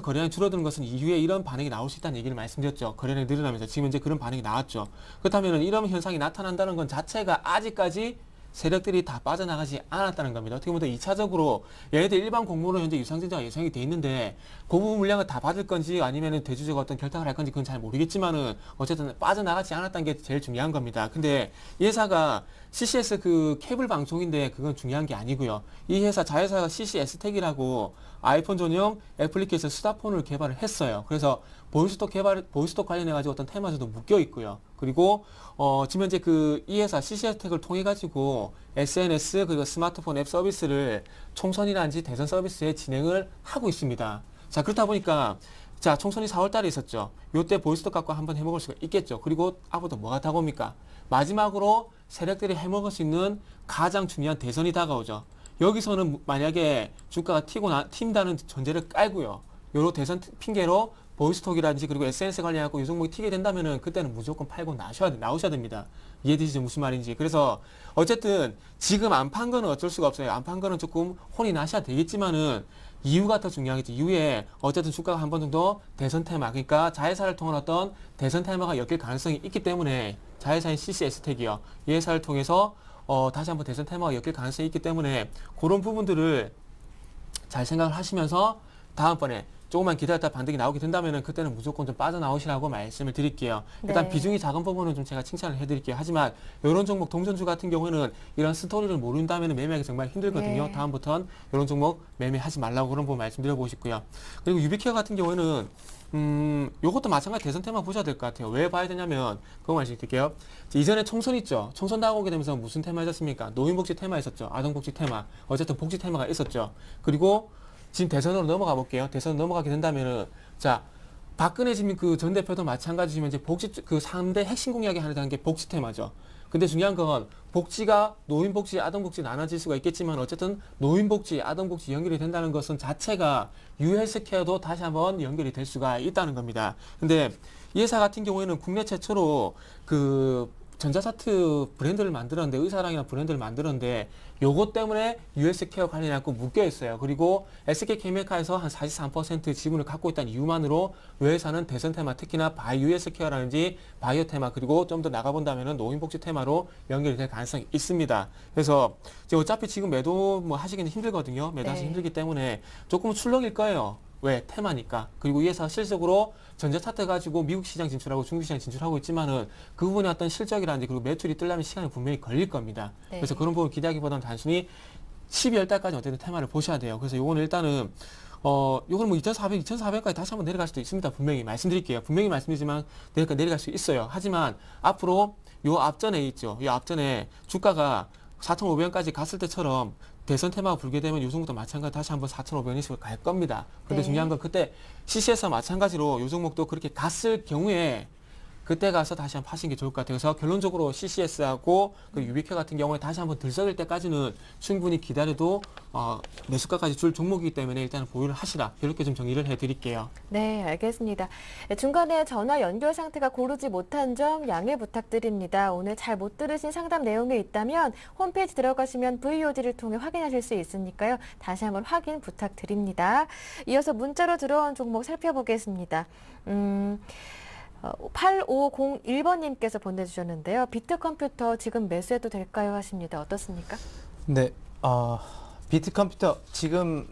거래량이 줄어드는 것은 이후에 이런 반응이 나올 수 있다는 얘기를 말씀드렸죠. 거래량이 늘어나면서 지금 이제 그런 반응이 나왔죠. 그렇다면 이런 현상이 나타난다는 건 자체가 아직까지 세력들이 다 빠져나가지 않았다는 겁니다. 어떻게 보면 2차적으로 얘네들 일반 공모로 현재 유상증자가 예상이 돼 있는데 그 부분 물량을 다 받을 건지 아니면은 대주주가 어떤 결탁을 할 건지 그건 잘 모르겠지만은 어쨌든 빠져나가지 않았다는 게 제일 중요한 겁니다. 근데 이 회사가 CCS 그 케이블 방송인데 그건 중요한 게 아니고요. 이 회사 자회사가 CCS텍이라고 아이폰 전용 애플리케이션 스마트폰을 개발을 했어요. 그래서 보이스톡 관련해가지고 어떤 테마주도 묶여 있고요. 그리고 지금 현재 이 회사 CCS텍을 통해 가지고 SNS 그리고 스마트폰 앱 서비스를 총선이라든지 대선 서비스에 진행을 하고 있습니다. 자, 그렇다 보니까 자, 총선이 4월 달에 있었죠. 요때 보이스톡 갖고 한번 해먹을 수가 있겠죠. 그리고 앞으로도 뭐가 다가옵니까? 마지막으로 세력들이 해먹을 수 있는 가장 중요한 대선이 다가오죠. 여기서는 만약에 주가가 튄다는 전제를 깔고요. 요로 대선 핑계로 보이스톡이라든지 그리고 SNS 관련하고 이 종목이 튀게 된다면은 그때는 무조건 팔고 나오셔야 됩니다. 이해되시죠? 무슨 말인지. 그래서 어쨌든 지금 안 판 거는 어쩔 수가 없어요. 안 판 거는 조금 혼이 나셔야 되겠지만은 이유가 더 중요하겠죠. 이후에 어쨌든 주가가 한 번 정도 대선 테마, 그러니까 자회사를 통한 어떤 대선 테마가 엮일 가능성이 있기 때문에 자회사인 CCS텍이요. 이 회사를 통해서 다시 한번 대선 테마가 엮일 가능성이 있기 때문에 그런 부분들을 잘 생각을 하시면서 다음번에 조금만 기다렸다 반등이 나오게 된다면 그때는 무조건 좀 빠져나오시라고 말씀을 드릴게요. 일단 네. 비중이 작은 부분은 좀 제가 칭찬을 해드릴게요. 하지만 이런 종목 동전주 같은 경우는 이런 스토리를 모른다면 매매하기 정말 힘들거든요. 네. 다음부터는 이런 종목 매매하지 말라고 그런 부분 말씀드려보고 싶고요. 그리고 유비케어 같은 경우에는 요것도 마찬가지 대선 테마 보셔야 될 것 같아요. 왜 봐야 되냐면 그거 말씀드릴게요. 이전에 총선 있죠. 총선 다가오게 되면서 무슨 테마였습니까? 노인복지 테마 있었죠. 아동복지 테마. 어쨌든 복지 테마가 있었죠. 그리고 지금 대선으로 넘어가 볼게요. 대선 넘어가게 된다면은 자, 박근혜 지금 그 전 대표도 마찬가지지만 이제 복지 그 3대 핵심 공약이 하나 되는 게 복지 테마죠. 근데 중요한 건 복지가 노인복지, 아동복지 나눠질 수가 있겠지만 어쨌든 노인복지, 아동복지 연결이 된다는 것은 자체가 유헬스케어도 다시 한번 연결이 될 수가 있다는 겁니다. 근데 이 회사 같은 경우에는 국내 최초로 그 전자사트 브랜드를 만들었는데 의사랑이나 브랜드를 만들었는데 요것 때문에 US케어 관련해서 묶여 있어요. 그리고 SK케미칼에서 한 43% 지분을 갖고 있다는 이유만으로 이 회사는 대선 테마 특히나 US케어라든지 바이오 테마 그리고 좀 더 나가본다면은 노인복지 테마로 연결이 될 가능성이 있습니다. 그래서 이제 어차피 지금 매도 뭐 하시기는 힘들거든요. 매도하기 네. 힘들기 때문에 조금 출렁일 거예요. 왜? 테마니까. 그리고 이 회사 실적으로 전자차트 가지고 미국 시장 진출하고 중국 시장 진출하고 있지만은 그 부분의 어떤 실적이라든지 그리고 매출이 뜨려면 시간이 분명히 걸릴 겁니다. 네. 그래서 그런 부분 기대하기보다는 단순히 12월 달까지 어쨌든 테마를 보셔야 돼요. 그래서 요거는 일단은 요거는 뭐 2,400까지 다시 한번 내려갈 수도 있습니다. 분명히 말씀드릴게요. 분명히 말씀드리지만 내려갈 수 있어요. 하지만 앞으로 요 앞전에 있죠. 요 앞전에 주가가 4,500원까지 갔을 때처럼 대선 테마가 불게 되면 요 종목도 마찬가지로 다시 한번 4,500원씩으로 갈 겁니다. 근데 네. 중요한 건 그때 CCS와 마찬가지로 요 종목도 그렇게 갔을 경우에 그때 가서 다시 한번 파시는 게 좋을 것 같아요. 그래서 결론적으로 CCS하고 그 유비케 같은 경우에 다시 한번 들썩일 때까지는 충분히 기다려도 매수가까지 줄 종목이기 때문에 일단은 보유를 하시라. 이렇게 좀 정리를 해드릴게요. 네, 알겠습니다. 중간에 전화 연결 상태가 고르지 못한 점 양해 부탁드립니다. 오늘 잘 못 들으신 상담 내용이 있다면 홈페이지 들어가시면 VOD를 통해 확인하실 수 있으니까요. 다시 한번 확인 부탁드립니다. 이어서 문자로 들어온 종목 살펴보겠습니다. 8501번님께서 보내주셨는데요. 비트컴퓨터 지금 매수해도 될까요? 하십니다. 어떻습니까? 네, 비트컴퓨터 지금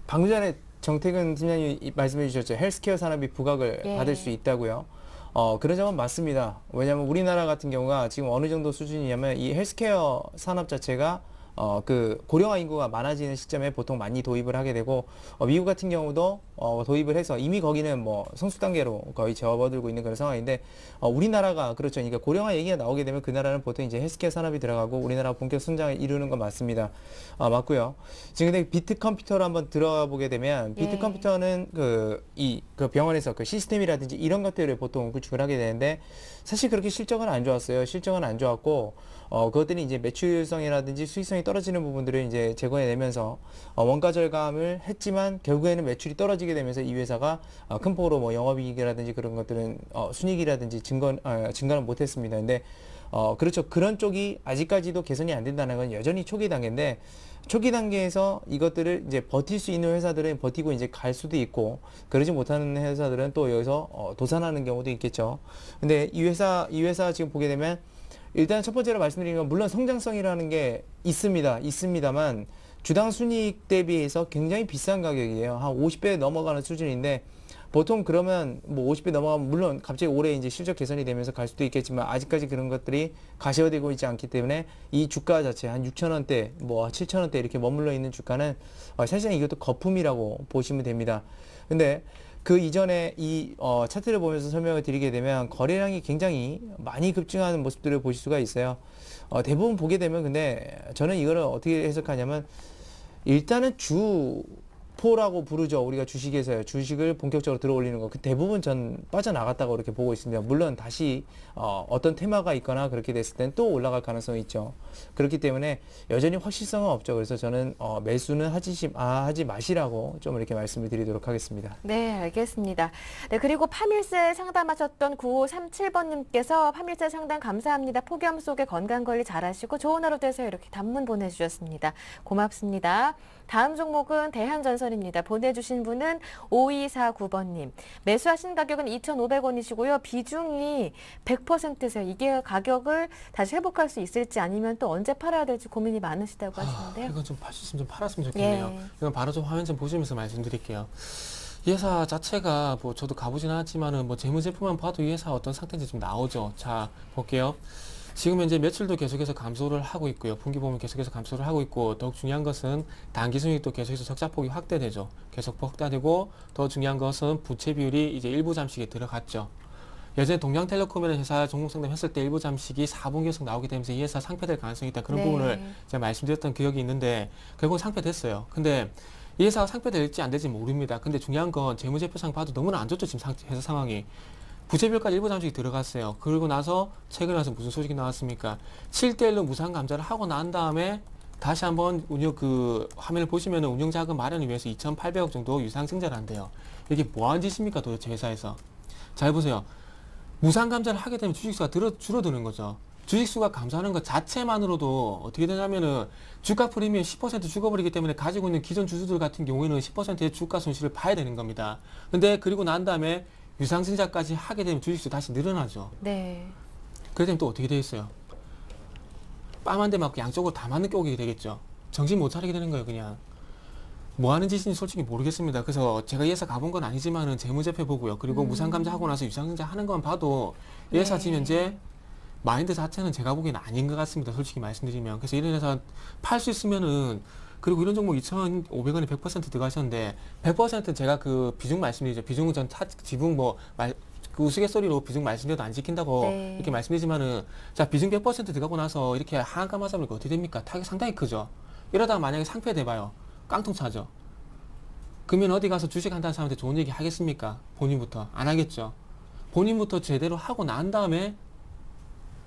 방금 전에 정태근 팀장님이 말씀해 주셨죠. 헬스케어 산업이 부각을 예. 받을 수 있다고요. 그런 점은 맞습니다. 왜냐하면 우리나라 같은 경우가 지금 어느 정도 수준이냐면 이 헬스케어 산업 자체가 그 고령화 인구가 많아지는 시점에 보통 많이 도입을 하게 되고 미국 같은 경우도 도입을 해서 이미 거기는 뭐 성숙 단계로 거의 접어들고 있는 그런 상황인데 우리나라가 그렇죠. 그러니까 고령화 얘기가 나오게 되면 그 나라는 보통 이제 헬스케어 산업이 들어가고 우리나라 본격 성장을 이루는 건 맞습니다. 맞고요. 지금 근데 비트컴퓨터로 한번 들어가 보게 되면 예. 비트컴퓨터는 그 병원에서 그 시스템이라든지 이런 것들을 보통 구축을 하게 되는데 사실 그렇게 실적은 안 좋았어요. 실적은 안 좋았고 그것들이 이제 매출성이라든지 수익성이 떨어지는 부분들을 이제 제거해내면서 원가 절감을 했지만 결국에는 매출이 떨어지게 되면서 이 회사가 큰 폭으로 뭐 영업이익이라든지 그런 것들은 순이익이라든지 증가는 못했습니다. 근데 그렇죠. 그런 쪽이 아직까지도 개선이 안 된다는 건 여전히 초기 단계인데 초기 단계에서 이것들을 이제 버틸 수 있는 회사들은 버티고 이제 갈 수도 있고 그러지 못하는 회사들은 또 여기서 도산하는 경우도 있겠죠. 근데 이 회사 지금 보게 되면 일단 첫 번째로 말씀드린 건 물론 성장성이라는 게 있습니다만 주당 순이익 대비해서 굉장히 비싼 가격이에요. 한 50배 넘어가는 수준인데 보통 그러면 뭐 50배 넘어가면 물론 갑자기 올해 이제 실적 개선이 되면서 갈 수도 있겠지만 아직까지 그런 것들이 가시화되고 있지 않기 때문에 이 주가 자체 한 6,000원대 뭐 7,000원대 이렇게 머물러 있는 주가는 사실상 이것도 거품이라고 보시면 됩니다. 근데 그 이전에 이 차트를 보면서 설명을 드리게 되면 거래량이 굉장히 많이 급증하는 모습들을 보실 수가 있어요. 대부분 보게 되면 근데 저는 이거를 어떻게 해석하냐면 일단은 주포라고 부르죠. 우리가 주식에서요. 주식을 본격적으로 들어 올리는 거. 그 대부분 전 빠져나갔다고 이렇게 보고 있습니다. 물론 다시 어떤 테마가 있거나 그렇게 됐을 땐 또 올라갈 가능성이 있죠. 그렇기 때문에 여전히 확실성은 없죠. 그래서 저는 매수는 하지 마시라고 좀 이렇게 말씀을 드리도록 하겠습니다. 네, 알겠습니다. 네, 그리고 파밀세 상담하셨던 9537번님께서 파밀세 상담 감사합니다. 폭염 속에 건강관리 잘하시고 좋은 하루 되세요. 이렇게 단문 보내주셨습니다. 고맙습니다. 다음 종목은 대한전선입니다. 보내주신 분은 5249번님. 매수하신 가격은 2,500원이시고요. 비중이 100%세요. 이게 가격을 다시 회복할 수 있을지 아니면 또 언제 팔아야 될지 고민이 많으시다고 하시는데요. 이건 좀 팔 수 있으면 좀 팔았으면 좋겠네요. 예. 이건 바로 좀 화면 좀 보시면서 말씀드릴게요. 이 회사 자체가 뭐 저도 가보진 않았지만은 뭐 재무제표만 봐도 이 회사 어떤 상태인지 좀 나오죠. 자, 볼게요. 지금 현재 매출도 계속해서 감소를 하고 있고요. 분기보험은 계속해서 감소를 하고 있고 더욱 중요한 것은 단기순이익도 계속해서 적자폭이 확대되죠. 계속 확대되고 더 중요한 것은 부채 비율이 이제 일부 잠식에 들어갔죠. 예전에 동양텔레콤이라는 회사 종목 상담했을 때 일부 잠식이 4분기 연속 나오게 되면서 이 회사 상폐될 가능성이 있다. 그런 네. 부분을 제가 말씀드렸던 기억이 있는데 결국 상폐됐어요. 근데 이 회사가 상폐될지 안 될지 모릅니다. 근데 중요한 건 재무제표상 봐도 너무나 안 좋죠. 지금 회사 상황이. 부채비율까지 일부 잠식이 들어갔어요. 그리고 나서 최근에 와서 무슨 소식이 나왔습니까? 7대1로 무상 감자를 하고 난 다음에 다시 한번 화면을 보시면 운영자금 마련을 위해서 2,800억 정도 유상증자를 한대요. 이게 뭐하는 짓입니까 도대체 회사에서? 잘 보세요. 무상 감자를 하게 되면 주식수가 줄어드는 거죠. 주식수가 감소하는 것 자체만으로도 어떻게 되냐면은 주가 프리미엄 10% 죽어버리기 때문에 가지고 있는 기존 주주들 같은 경우에는 10%의 주가 손실을 봐야 되는 겁니다. 근데 그리고 난 다음에 유상증자까지 하게 되면 주식수 다시 늘어나죠. 네. 그렇게 되면 또 어떻게 돼 있어요? 빰 한 대 맞고 양쪽으로 다 맞는 게 되겠죠. 정신 못 차리게 되는 거예요, 그냥. 뭐 하는 짓인지 솔직히 모르겠습니다. 그래서 제가 이 회사 가본 건 아니지만은 재무제표 보고요. 그리고 무상감자 하고 나서 유상증자 하는 건 봐도 이 회사 지금 현재 마인드 자체는 제가 보기에는 아닌 것 같습니다. 솔직히 말씀드리면. 그래서 이런 회사 팔 수 있으면은 그리고 이런 종목 2,500원에 100% 들어가셨는데 100%는 제가 그 비중 말씀드리죠. 비중은 지붕 그 우스갯소리로 비중 말씀드려도 안 지킨다고 네. 이렇게 말씀드리지만은 자 비중 100% 들어가고 나서 이렇게 하한가 맞아보니까 어떻게 됩니까? 타격이 상당히 크죠. 이러다가 만약에 상폐돼봐요. 깡통 차죠. 그러면 어디 가서 주식 한다는 사람한테 좋은 얘기 하겠습니까? 본인부터 안 하겠죠. 본인부터 제대로 하고 난 다음에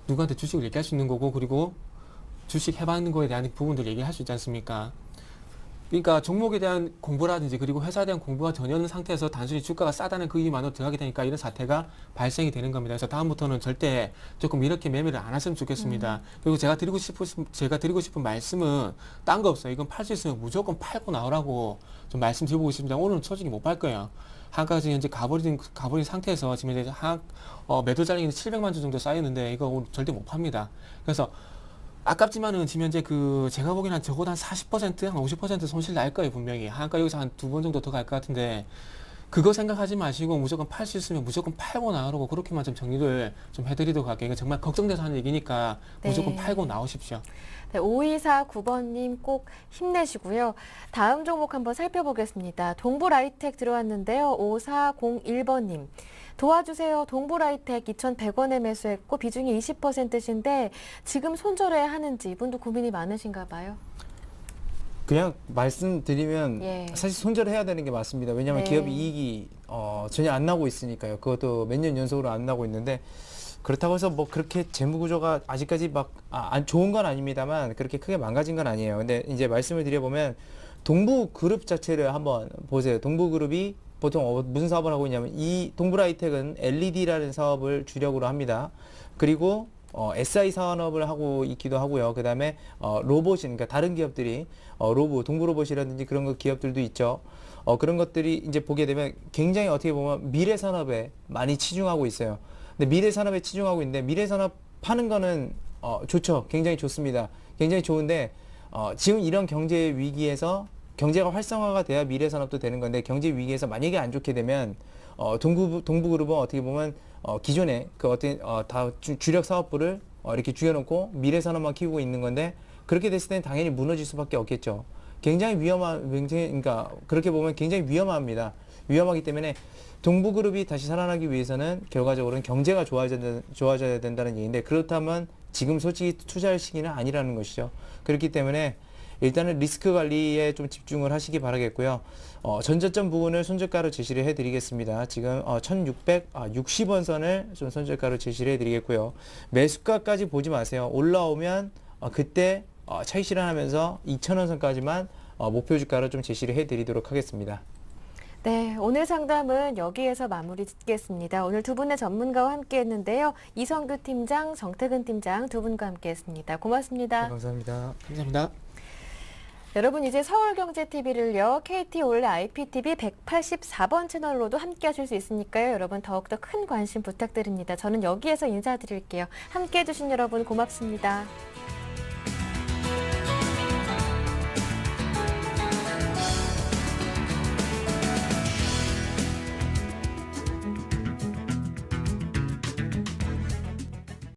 누구한테 주식을 얘기할 수 있는 거고, 그리고 주식 해봤는 거에 대한 부분들 얘기할 수 있지 않습니까? 그러니까 종목에 대한 공부라든지 그리고 회사에 대한 공부가 전혀 없는 상태에서 단순히 주가가 싸다는 그 이유만으로 들어가게 되니까 이런 사태가 발생이 되는 겁니다. 그래서 다음부터는 절대 조금 이렇게 매매를 안 하셨으면 좋겠습니다. 그리고 제가 드리고 싶은 말씀은 딴 거 없어요. 이건 팔 수 있으면 무조건 팔고 나오라고 좀 말씀드리고 싶습니다. 오늘은 솔직히 못 팔 거예요. 한가지 현재 가버린 상태에서 지금 이제 매도 잔량이 700만 주 정도 쌓였는데 이거 오늘 절대 못 팝니다. 그래서 아깝지만은 지금 현재 제가 보기에는 적어도 한 40%, 한 50% 손실 날 거예요, 분명히. 한가 여기서 한 2번 정도 더 갈 것 같은데, 그거 생각하지 마시고 무조건 팔 수 있으면 무조건 팔고 나오라고 그렇게만 좀 정리를 좀 해드리도록 할게요. 이거 정말 걱정돼서 하는 얘기니까 무조건 네. 팔고 나오십시오. 네, 5249번님 꼭 힘내시고요. 다음 종목 한번 살펴보겠습니다. 동부라이텍 들어왔는데요. 5401번님. 도와주세요. 동부라이텍 2,100원에 매수했고 비중이 20%신데 지금 손절해야 하는지 이분도 고민이 많으신가 봐요. 그냥 말씀드리면 예. 사실 손절해야 되는 게 맞습니다. 왜냐하면 네. 기업 이익이 전혀 안 나고 있으니까요. 그것도 몇 년 연속으로 안 나고 있는데 그렇다고 해서 뭐 그렇게 재무 구조가 아직까지 막 안 좋은 건 아닙니다만 그렇게 크게 망가진 건 아니에요. 근데 이제 말씀을 드려보면 동부그룹 자체를 한번 보세요. 동부그룹이 보통 무슨 사업을 하고 있냐면 이 동부라이텍은 LED라는 사업을 주력으로 합니다. 그리고 SI 산업을 하고 있기도 하고요. 그 다음에 로봇이, 그러니까 다른 기업들이 동부로봇이라든지 그런 거 기업들도 있죠. 그런 것들이 이제 보게 되면 굉장히 어떻게 보면 미래 산업에 많이 치중하고 있어요. 근데 미래 산업에 치중하고 있는데 미래 산업 파는 거는 좋죠. 굉장히 좋습니다. 굉장히 좋은데 지금 이런 경제 위기에서 경제가 활성화가 돼야 미래 산업도 되는 건데 경제 위기에서 만약에 안 좋게 되면 동부그룹은 어떻게 보면 기존에 그 어떤 다 주력 사업부를 이렇게 죽여놓고 미래 산업만 키우고 있는 건데 그렇게 됐을 때는 당연히 무너질 수밖에 없겠죠. 그러니까 그렇게 보면 굉장히 위험합니다. 위험하기 때문에 동부그룹이 다시 살아나기 위해서는 결과적으로는 경제가 좋아져야 된다는 얘기인데 그렇다면 지금 솔직히 투자할 시기는 아니라는 것이죠. 그렇기 때문에 일단은 리스크 관리에 좀 집중을 하시기 바라겠고요. 전저점 부분을 손절가로 제시를 해드리겠습니다. 지금 1660원 선을 좀 손절가로 제시를 해드리겠고요. 매수가까지 보지 마세요. 올라오면 그때 차익 실현하면서 2,000원 선까지만 목표 주가로 좀 제시를 해드리도록 하겠습니다. 네, 오늘 상담은 여기에서 마무리 짓겠습니다. 오늘 두 분의 전문가와 함께 했는데요. 이성규 팀장, 정태근 팀장 두 분과 함께 했습니다. 고맙습니다. 네, 감사합니다. 감사합니다. 여러분 이제 서울경제TV를요. KT 올레 IPTV 184번 채널로도 함께 하실 수 있으니까요. 여러분 더욱더 큰 관심 부탁드립니다. 저는 여기에서 인사드릴게요. 함께 해주신 여러분 고맙습니다.